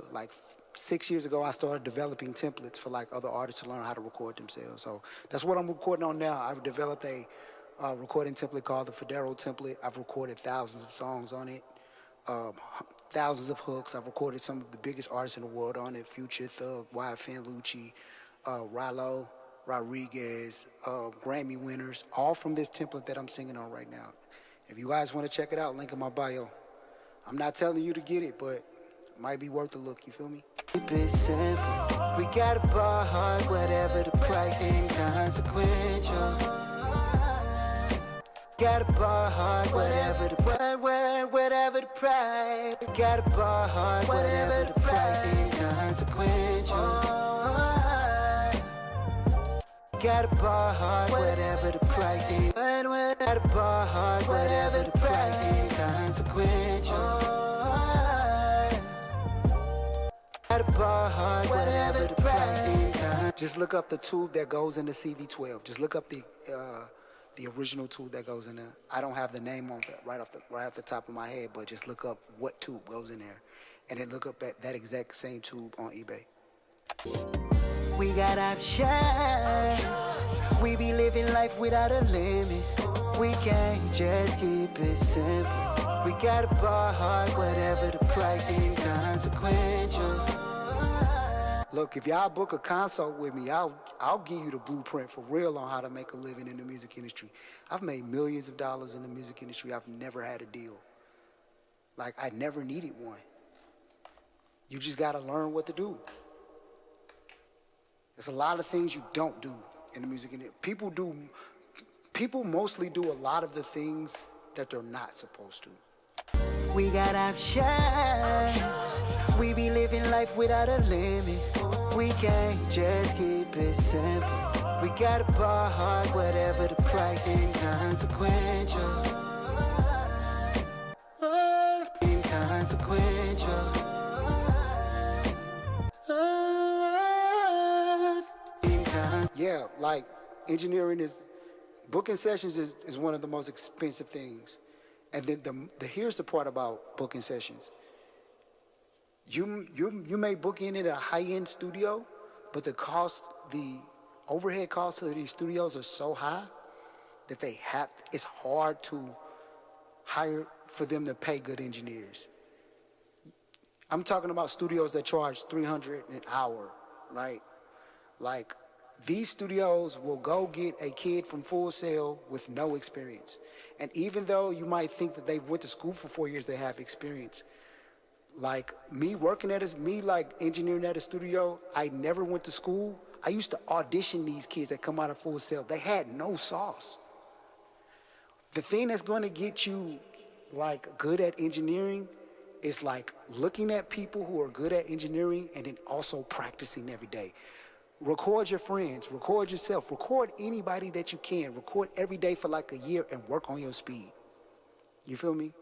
6 years ago, I started developing templates for like other artists to learn how to record themselves. So that's what I'm recording on now. I've developed a recording template called the Federo template. I've recorded thousands of songs on it, thousands of hooks. I've recorded some of the biggest artists in the world on it: Future, Thug, YFN Lucci, Rilo, Rodriguez, Grammy winners, all from this template that I'm singing on right now. If you guys want to check it out, link in my bio. I'm not telling you to get it, but it might be worth a look, you feel me? Keep it simple. We gotta ball hard, whatever the price. Inconsequential. Gotta ball hard, whatever the price. Gotta ball hard, whatever the price. Inconsequential. Gotta ball hard, whatever the price. Gotta ball hard, whatever the price. Inconsequential. Gotta ball hard, whatever the price. Just look up the tube that goes in the CV12. Just look up the original tube that goes in there. I don't have the name on that right off the top of my head, but just look up what tube goes in there, and then look up at that exact same tube on eBay. We got options. We be living life without a limit. We can't just keep it simple. We gotta ball hard, whatever the price. Inconsequential. Look, if y'all book a consult with me, I'll give you the blueprint for real on how to make a living in the music industry. I've made millions of dollars in the music industry. I've never had a deal. Like, I never needed one. You just gotta learn what to do. There's a lot of things you don't do in the music industry. People mostly do a lot of the things that they're not supposed to. We got options. We be living life without a limit. We can't just keep it simple. We gotta ball hard, whatever the price. Inconsequential. Inconsequential. Yeah, like engineering booking sessions is one of the most expensive things. And then here's the part about booking sessions. You may book in at a high-end studio, but the overhead costs of these studios are so high that it's hard to hire for them to pay good engineers. I'm talking about studios that charge $300 an hour, right? Like, these studios will go get a kid from Full Sail with no experience. And even though you might think that they went to school for 4 years, they have experience. Like me engineering at a studio, I never went to school. I used to audition these kids that come out of Full Sail. They had no sauce. The thing that's going to get you like good at engineering is like looking at people who are good at engineering and then also practicing every day. Record your friends, record yourself, record anybody that you can. Record every day for like a year and work on your speed. You feel me?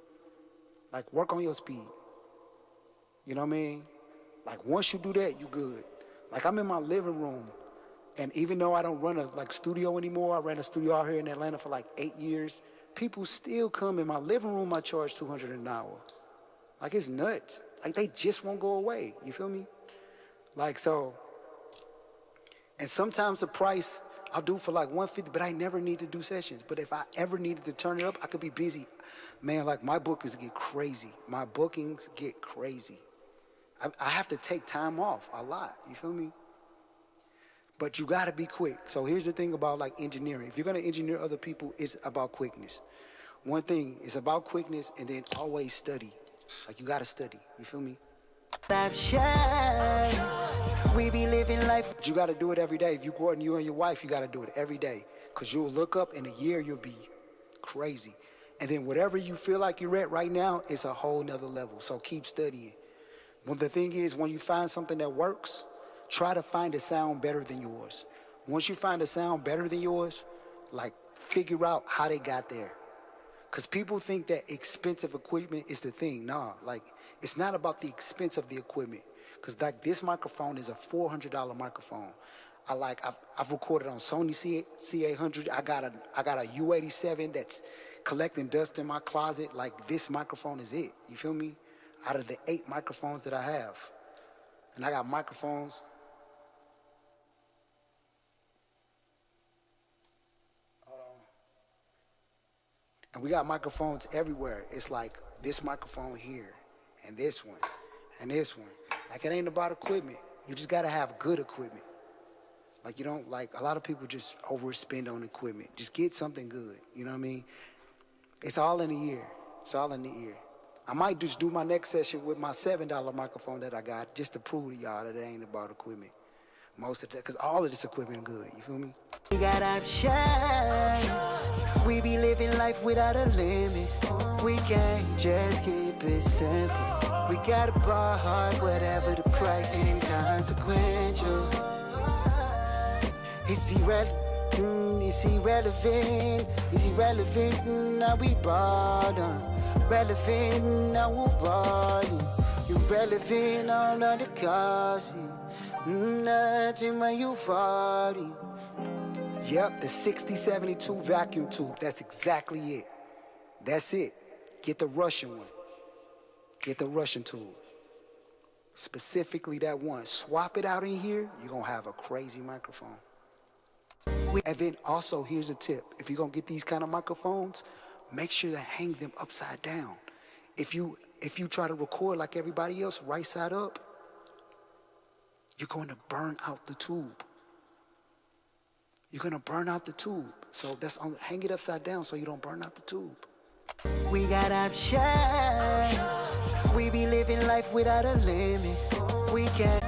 Like, work on your speed. You know what I mean? Like, once you do that, you good. Like, I'm in my living room, and even though I don't run a studio anymore, I ran a studio out here in Atlanta for like 8 years. People still come in my living room. I charge $200 an hour. Like, it's nuts. Like, they just won't go away. You feel me? Like, so, and sometimes the price I'll do for like $150, but I never need to do sessions. But if I ever needed to turn it up, I could be busy. Man, like, my bookings get crazy. My bookings get crazy. I have to take time off a lot. You feel me? But you gotta be quick. So here's the thing about like engineering. If you're gonna engineer other people, it's about quickness. One thing is about quickness, and then always study. Like, you gotta study. You feel me? We be living life. You gotta do it every day. If you go out and you and your wife, you gotta do it every day. Cause you'll look up in a year, you'll be crazy. And then whatever you feel like you're at right now, it's a whole nother level. So keep studying. Well, the thing is, when you find something that works, try to find a sound better than yours. Once you find a sound better than yours, like, figure out how they got there. Because people think that expensive equipment is the thing. Nah, like, it's not about the expense of the equipment. Because, like, this microphone is a $400 microphone. I've recorded on Sony C800. I got a U87 that's collecting dust in my closet. Like, this microphone is it. You feel me? Out of the 8 microphones that I have. And I got microphones. And we got microphones everywhere. It's like this microphone here, and this one, and this one. Like, it ain't about equipment. You just gotta have good equipment. Like, you don't, like, a lot of people just overspend on equipment. Just get something good, you know what I mean? It's all in the ear. It's all in the ear. I might just do my next session with my $7 microphone that I got, just to prove to y'all that it ain't about equipment. Most of that, because all of this equipment good, you feel me? We got options. We be living life without a limit. We can't just keep it simple. We gotta ball hard, whatever the price, inconsequential. It's irrelevant, it's irrelevant, now we bottom. Relevant, now we're bottom. Irrelevant, all of the cost. Nothing when you falling. Yep, the 6072 vacuum tube. That's exactly it. That's it. Get the Russian one. Get the Russian tube. Specifically that one. Swap it out in here, you're going to have a crazy microphone. And then also, here's a tip. If you're going to get these kind of microphones, make sure to hang them upside down. If you try to record like everybody else, right side up, you're going to burn out the tube. You're going to burn out the tube. So hang it upside down so you don't burn out the tube. We got options. We be living life without a limit. We can.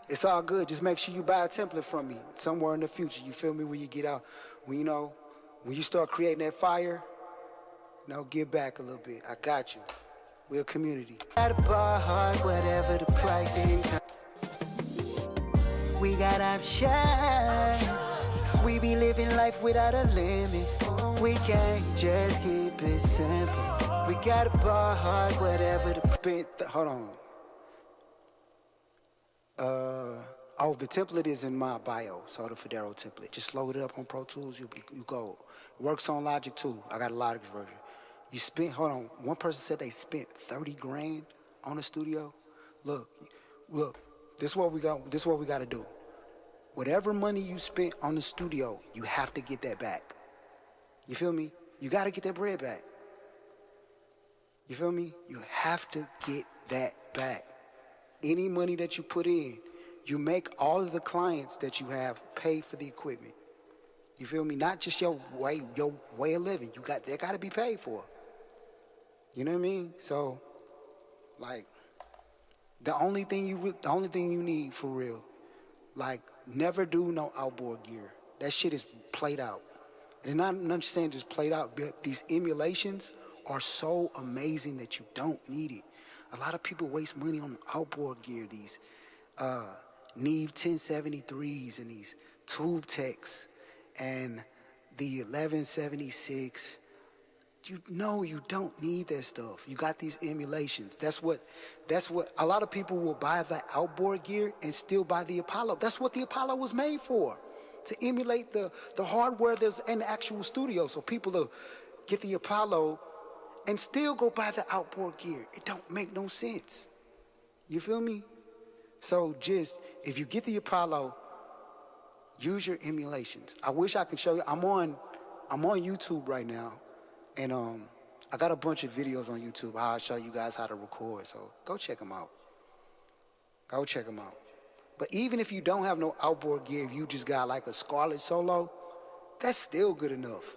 It's all good. Just make sure you buy a template from me somewhere in the future. You feel me? When you get out, when you start creating that fire, give back a little bit. I got you. We're a community. Gotta ball hard, whatever the price. We got options. We be living life without a limit. We can't just keep it simple. We gotta ball hard, whatever the hold on. The template is in my bio, so the Federo template. Just load it up on Pro Tools, you go. Works on Logic too. I got a Logic version. One person said they spent 30 grand on a studio. Look, this is what we got to do. Whatever money you spent on the studio, you have to get that back. You feel me? You got to get that bread back. You feel me? You have to get that back. Any money that you put in, you make all of the clients that you have pay for the equipment. You feel me? Not just your way of living. They got to be paid for. You know what I mean? So, like, the only thing you need for real, like, never do no outboard gear. That shit is played out. And I'm not saying just played out, but these emulations are so amazing that you don't need it. A lot of people waste money on outboard gear, these Neve 1073s and these Tube Techs and the 1176. You know you don't need that stuff. You got these emulations. That's what a lot of people will buy the outboard gear and still buy the Apollo. That's what the Apollo was made for. To emulate the hardware that's in the actual studio. So people will get the Apollo and still go buy the outboard gear. It don't make no sense. You feel me? So just, if you get the Apollo, use your emulations. I wish I could show you. I'm on YouTube right now. And I got a bunch of videos on YouTube. I'll show you guys how to record. So go check them out. Go check them out. But even if you don't have no outboard gear, if you just got like a Scarlett Solo, that's still good enough.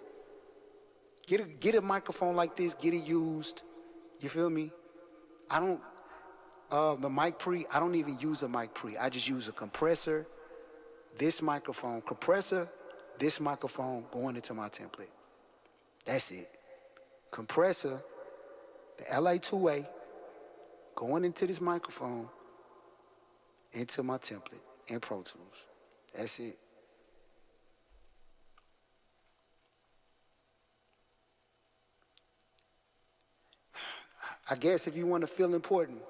Get a microphone like this. Get it used. You feel me? The mic pre, I don't even use a mic pre. I just use a compressor, this microphone, this microphone going into my template. That's it. Compressor, the LA2A, going into this microphone, into my template in Pro Tools. That's it. I guess if you want to feel important,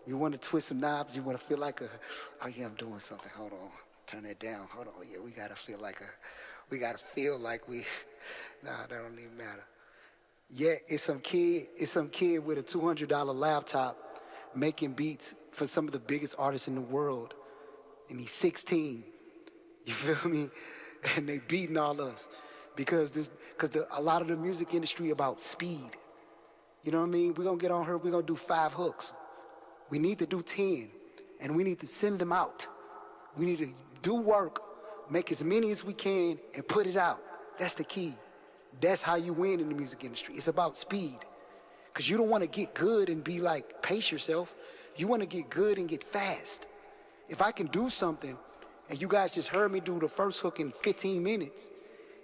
you want to twist some knobs, you want to feel like oh yeah, I'm doing something. Hold on. Turn that down. Hold on. Yeah, we got to feel like nah, that don't even matter. Yeah, it's some kid with a $200 laptop making beats for some of the biggest artists in the world. And he's 16. You feel me? And they beating all us. Because a lot of the music industry about speed. You know what I mean? We're going to get on her, we're going to do 5 hooks. We need to do 10. And we need to send them out. We need to do work, make as many as we can, and put it out. That's the key. That's how you win in the music industry. It's about speed. Because you don't want to get good and be like, pace yourself. You want to get good and get fast. If I can do something, and you guys just heard me do the first hook in 15 minutes,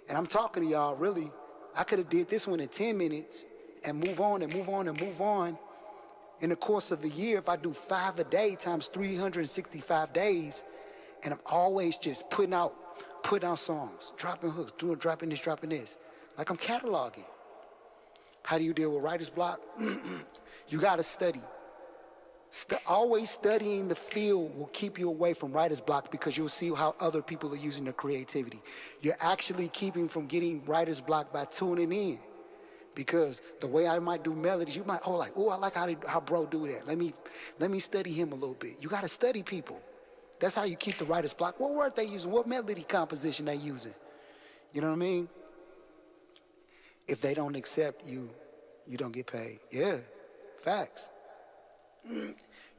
and I'm talking to y'all, really, I could have did this one in 10 minutes and move on and move on and move on. In the course of a year, if I do 5 a day times 365 days, and I'm always just putting out songs, dropping hooks, dropping this. Like I'm cataloging. How do you deal with writer's block? You got to study. Always studying the field will keep you away from writer's block because you'll see how other people are using their creativity. You're actually keeping from getting writer's block by tuning in. Because the way I might do melodies, you might, I like how bro do that. Let me study him a little bit. You got to study people. That's how you keep the writer's block. What word they using? What melody composition they using? You know what I mean? If they don't accept you, you don't get paid. Yeah, facts.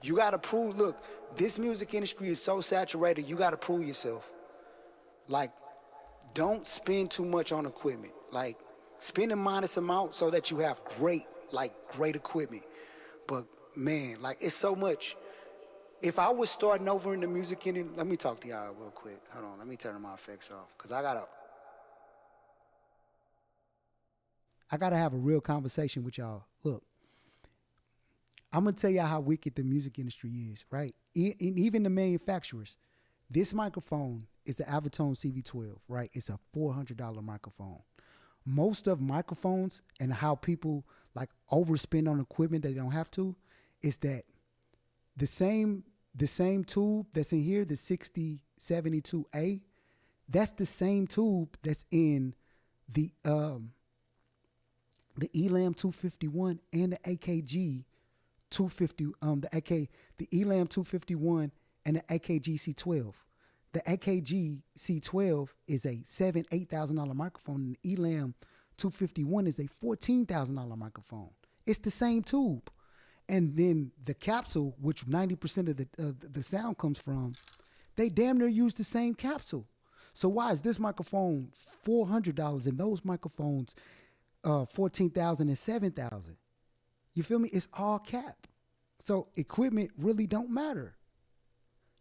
You got to prove, look, this music industry is so saturated, you got to prove yourself. Like, don't spend too much on equipment. Like, spend a modest amount so that you have great equipment. But, man, like, it's so much. If I was starting over in the music industry, let me talk to y'all real quick. Hold on, let me turn my effects off. Because I got to have a real conversation with y'all. Look, I'm going to tell y'all how wicked the music industry is, right? Even the manufacturers. This microphone is the Avatone CV12, right? It's a $400 microphone. Most of microphones and how people like overspend on equipment that they don't have to is that the same tube that's in here, the 6072A, that's the same tube that's in the Elam 251 and the AKG 250, the Elam 251 and the AKG C12. The AKG C12 is a $8,000 microphone, and the Elam 251 is a $14,000 microphone. It's the same tube. And then the capsule, which 90% of the sound comes from, they damn near use the same capsule. So why is this microphone $400 and those microphones $14,000 and $7,000? You feel me? It's all cap. So equipment really don't matter.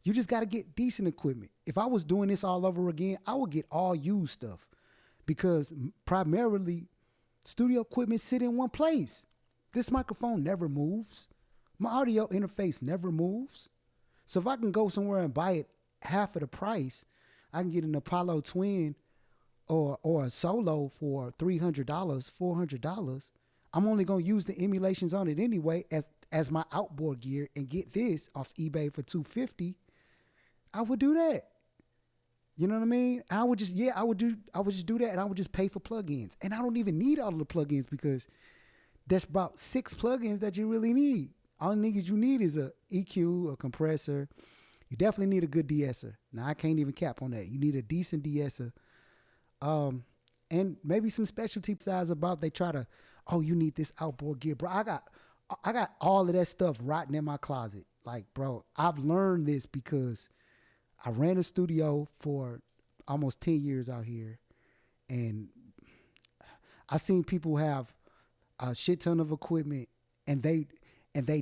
You just got to get decent equipment. If I was doing this all over again, I would get all used stuff because primarily studio equipment sit in one place. This microphone never moves. My audio interface never moves. So if I can go somewhere and buy it half of the price, I can get an Apollo Twin or a solo for $300, $400, I'm only gonna use the emulations on it anyway as my outboard gear and get this off eBay for $250. I would do that. You know what I mean? I would just do that, and I would just pay for plugins. And I don't even need all of the plugins because there's about 6 plugins that you really need. All the niggas you need is a EQ, a compressor. You definitely need a good de-esser. Now I can't even cap on that. You need a decent de-esser. And maybe some specialty size about they try to, oh, you need this outboard gear. Bro, I got all of that stuff rotting in my closet. Like, bro, I've learned this because I ran a studio for almost 10 years out here, and I seen people have a shit ton of equipment, and they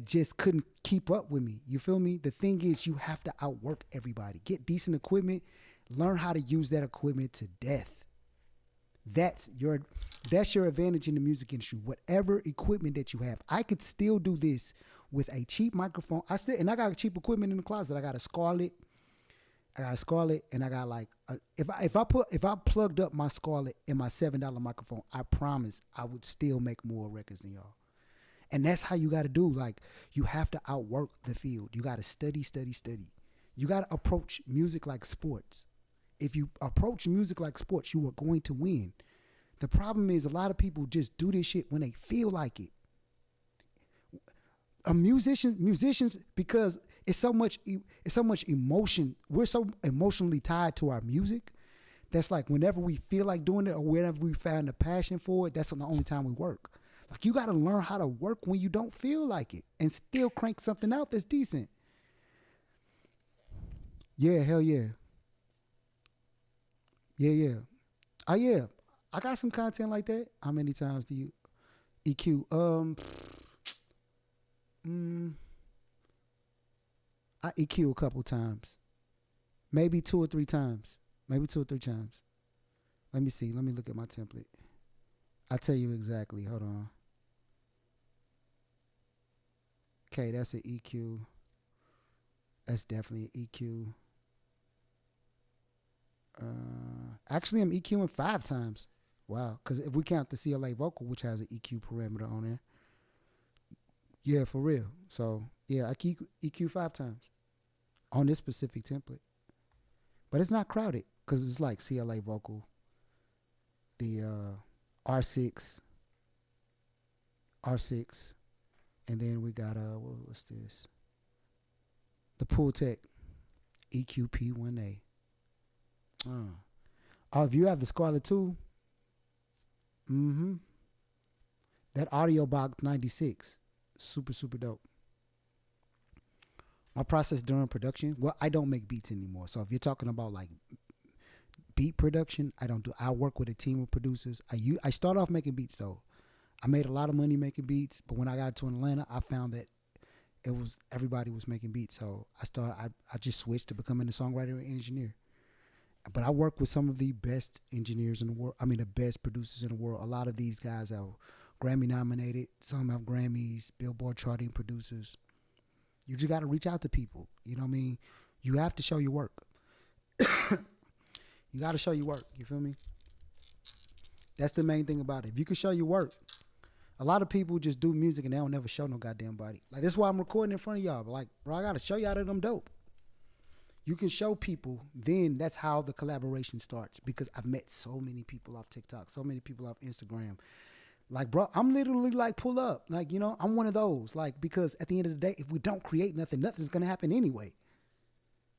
just couldn't keep up with me. You feel me? The thing is, you have to outwork everybody. Get decent equipment, learn how to use that equipment to death. That's your advantage in the music industry. Whatever equipment that you have, I could still do this with a cheap microphone. I got cheap equipment in the closet. I got a Scarlett, and I got like if I plugged up my Scarlett in my $7 microphone, I promise I would still make more records than y'all. And that's how you got to do. Like, you have to outwork the field. You got to study. You got to approach music like sports. If you approach music like sports, you are going to win. The problem is a lot of people just do this shit when they feel like it. Musicians, because it's so much emotion. We're so emotionally tied to our music. That's like whenever we feel like doing it or whenever we find a passion for it, that's the only time we work. Like, you got to learn how to work when you don't feel like it and still crank something out that's decent. Yeah, hell yeah. Yeah. Oh yeah, I got some content like that. How many times do you EQ? I EQ a couple times, maybe 2 or 3 times. Let me see. Let me look at my template. I'll tell you exactly. Hold on. Okay, that's an EQ. That's definitely an EQ. Actually, I'm EQing 5 times. Wow, because if we count the CLA vocal, which has an EQ parameter on there. Yeah, for real. So, yeah, I EQ 5 times on this specific template. But it's not crowded because it's like CLA vocal, the R6, and then we got, what's this? The Pultec EQP1A. Oh, if you have the Scarlett 2, that Audio Box 96, super dope. My process during production, well, I don't make beats anymore. So if you're talking about like beat production, I work with a team of producers. I start off making beats though. I made a lot of money making beats, but when I got to Atlanta, I found that everybody was making beats. So I just switched to becoming a songwriter and engineer. But I work with some of the best engineers in the world. I mean, the best producers in the world. A lot of these guys are Grammy nominated. Some have Grammys, Billboard charting producers. You just got to reach out to people. You know what I mean? You have to show your work. You got to show your work. You feel me? That's the main thing about it. If you can show your work, a lot of people just do music and they don't never show no goddamn body. Like, that's why I'm recording in front of y'all. But like, bro, I got to show y'all that I'm dope. You can show people, then that's how the collaboration starts. Because I've met so many people off TikTok, so many people off Instagram. Like, bro, I'm literally like, pull up. Like, you know, I'm one of those. Like, because at the end of the day, if we don't create nothing, nothing's going to happen anyway.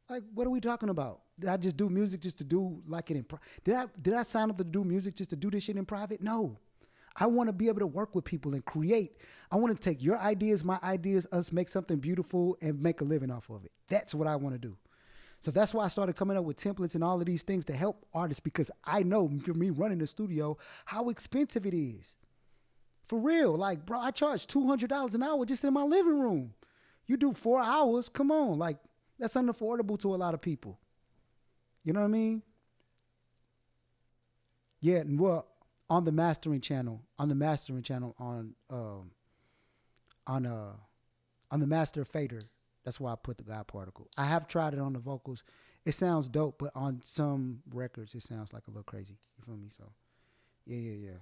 Like, what are we talking about? Did I just do music just to do like it in Did I sign up to do music just to do this shit in private? No. I want to be able to work with people and create. I want to take your ideas, my ideas, us make something beautiful and make a living off of it. That's what I want to do. So that's why I started coming up with templates and all of these things to help artists, because I know for me running the studio how expensive it is. For real. Like, bro, I charge $200 an hour just in my living room. You do 4 hours, come on. Like, that's unaffordable to a lot of people. You know what I mean? Yeah, and well, on the mastering channel on the master fader, that's why I put the God particle. I have tried it on the vocals. it sounds dope, but on some records it sounds like a little crazy. You feel me? So yeah.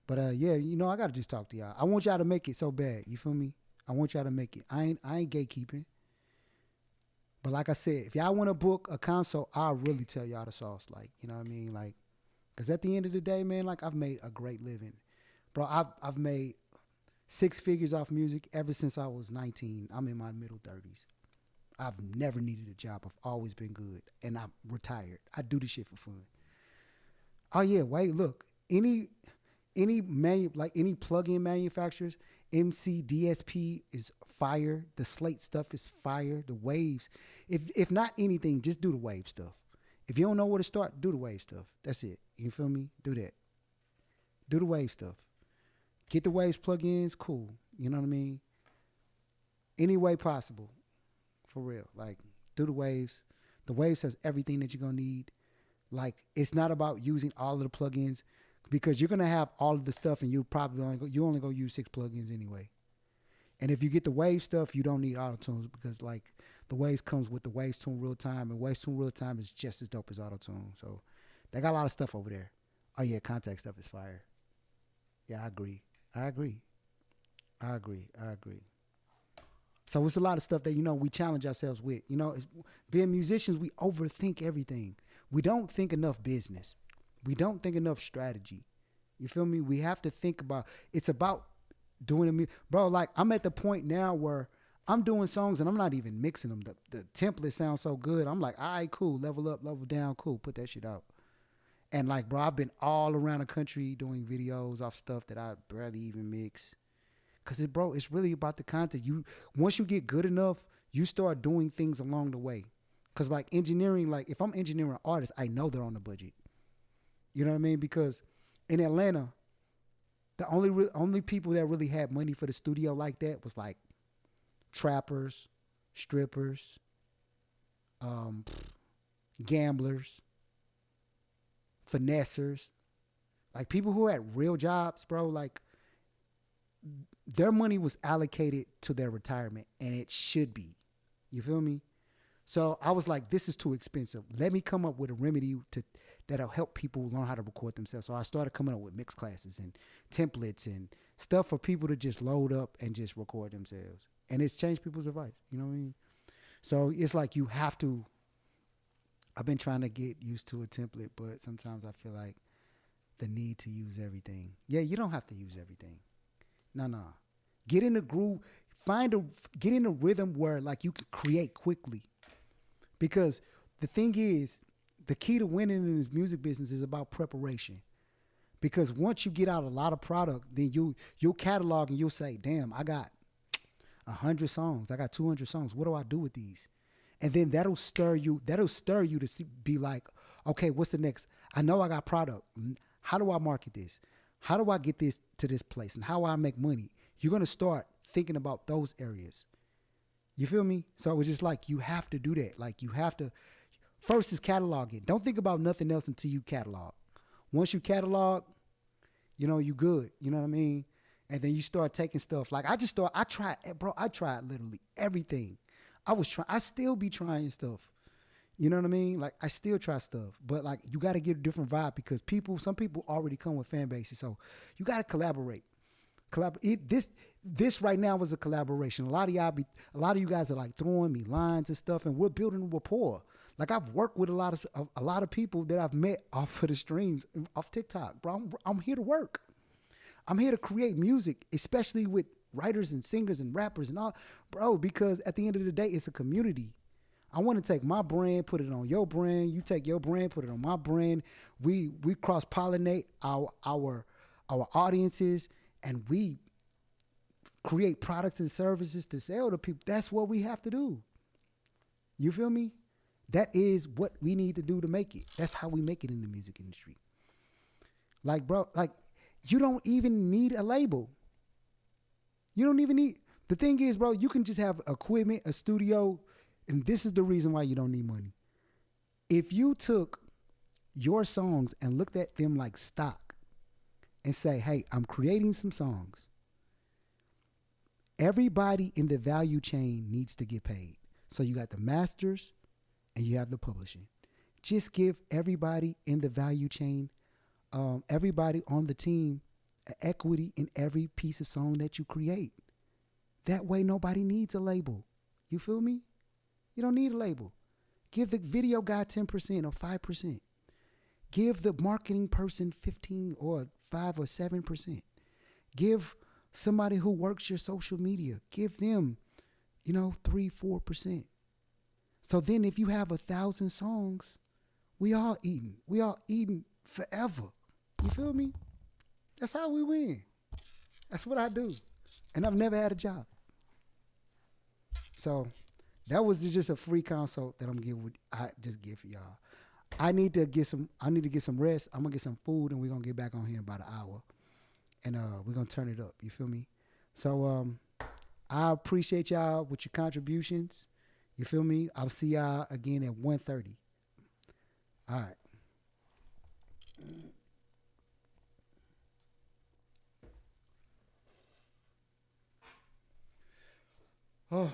But yeah, you know, I gotta just talk to y'all. I want y'all to make it so bad. You feel me? I want y'all to make it. I ain't gatekeeping. But like I said, if y'all want to book a console, I'll really tell y'all the sauce. Like, you know what I mean? Like, because at the end of the day, man, like I've made a great living. Bro, I've made 6 figures off music ever since I was 19. I'm in my middle 30s. I've never needed a job. I've always been good. And I'm retired. I do this shit for fun. Oh yeah, wait, look. Any plug-in manufacturers, MC DSP is fire. The Slate stuff is fire. The Waves, if not anything, just do the Wave stuff. If you don't know where to start, do the Wave stuff. That's it. You feel me? Do that. Do the Wave stuff. Get the Waves plugins, cool. You know what I mean? Any way possible, for real. Like, do the Waves. The Waves has everything that you're gonna need. Like, it's not about using all of the plugins, because you're gonna have all of the stuff, and you probably only go use 6 plugins anyway. And if you get the Wave stuff, you don't need auto tunes, because like the Waves comes with the Waves Tune Real Time, and Waves Tune Real Time is just as dope as auto tune. So they got a lot of stuff over there. Oh yeah, contact stuff is fire. Yeah, I agree. So it's a lot of stuff that, you know, we challenge ourselves with. You know, being musicians, we overthink everything. We don't think enough business. We don't think enough strategy. You feel me? We have to think about, it's about doing bro, like I'm at the point now where I'm doing songs and I'm not even mixing them. The template sounds so good. I'm like, all right, cool. Level up, level down, cool. Put that shit out. And like, bro, I've been all around the country doing videos off stuff that I barely even mix. Cause it's really about the content. Once you get good enough, you start doing things along the way. Cause like engineering, like if I'm engineering artists, I know they're on the budget. You know what I mean? Because in Atlanta, the only people that really had money for the studio like that was like trappers, strippers, gamblers, finessers, like people who had real jobs, bro. Like their money was allocated to their retirement, and it should be. You feel me? So I was like, this is too expensive. Let me come up with a remedy that'll help people learn how to record themselves. So I started coming up with mix classes and templates and stuff for people to just load up and just record themselves. And it's changed people's advice. You know what I mean? So it's like you have to. I've been trying to get used to a template, but sometimes I feel like the need to use everything. Yeah, you don't have to use everything. No. Get in the groove. Get in a rhythm where like you can create quickly. Because the thing is, the key to winning in this music business is about preparation. Because once you get out a lot of product, then you'll catalog and you'll say, damn, I got 100 songs. I got 200 songs. What do I do with these? And then that'll stir you to be like, okay, what's the next? I know I got product. How do I market this? How do I get this to this place? And how do I make money? You're going to start thinking about those areas. You feel me? So it's just like you have to do that. Like you have to, first is catalog it. Don't think about nothing else until you catalog. Once you catalog, you know, you good. You know what I mean? And then you start taking stuff. Like I tried literally everything. I still be trying stuff. You know what I mean? Like I still try stuff, but like you got to get a different vibe because some people already come with fan bases. So you got to collaborate. This right now was a collaboration. A lot of you guys are like throwing me lines and stuff, and we're building rapport. Like I've worked with a lot of people that I've met off of the streams, off TikTok, bro. I'm here to work. I'm here to create music, especially with writers and singers and rappers and all, bro. Because at the end of the day, it's a community. I want to take my brand, put it on your brand. You take your brand, put it on my brand. We cross pollinate our audiences. And we create products and services to sell to people. That's what we have to do. You feel me? That is what we need to do to make it. That's how we make it in the music industry. Like, bro, like you don't even need a label. You don't even need, the thing is, bro, you can just have equipment, a studio, and this is the reason why you don't need money. If you took your songs and looked at them like stock, and say, hey, I'm creating some songs. Everybody in the value chain needs to get paid. So you got the masters, and you have the publishing. Just give everybody in the value chain, everybody on the team, equity in every piece of song that you create. That way, nobody needs a label. You feel me? You don't need a label. Give the video guy 10% or 5%. Give the marketing person 15 or 5 or 7%. Give somebody who works your social media, give them, 3, 4%. So then if you have 1,000 songs, we all eating. We all eating forever. You feel me? That's how we win. That's what I do. And I've never had a job. So that was just a free consult that I just give for y'all. I need to get some rest. I'm gonna get some food and we're gonna get back on here in about an hour. And we're gonna turn it up. You feel me? So I appreciate y'all with your contributions. You feel me? I'll see y'all again at 1:30. All right. Oh.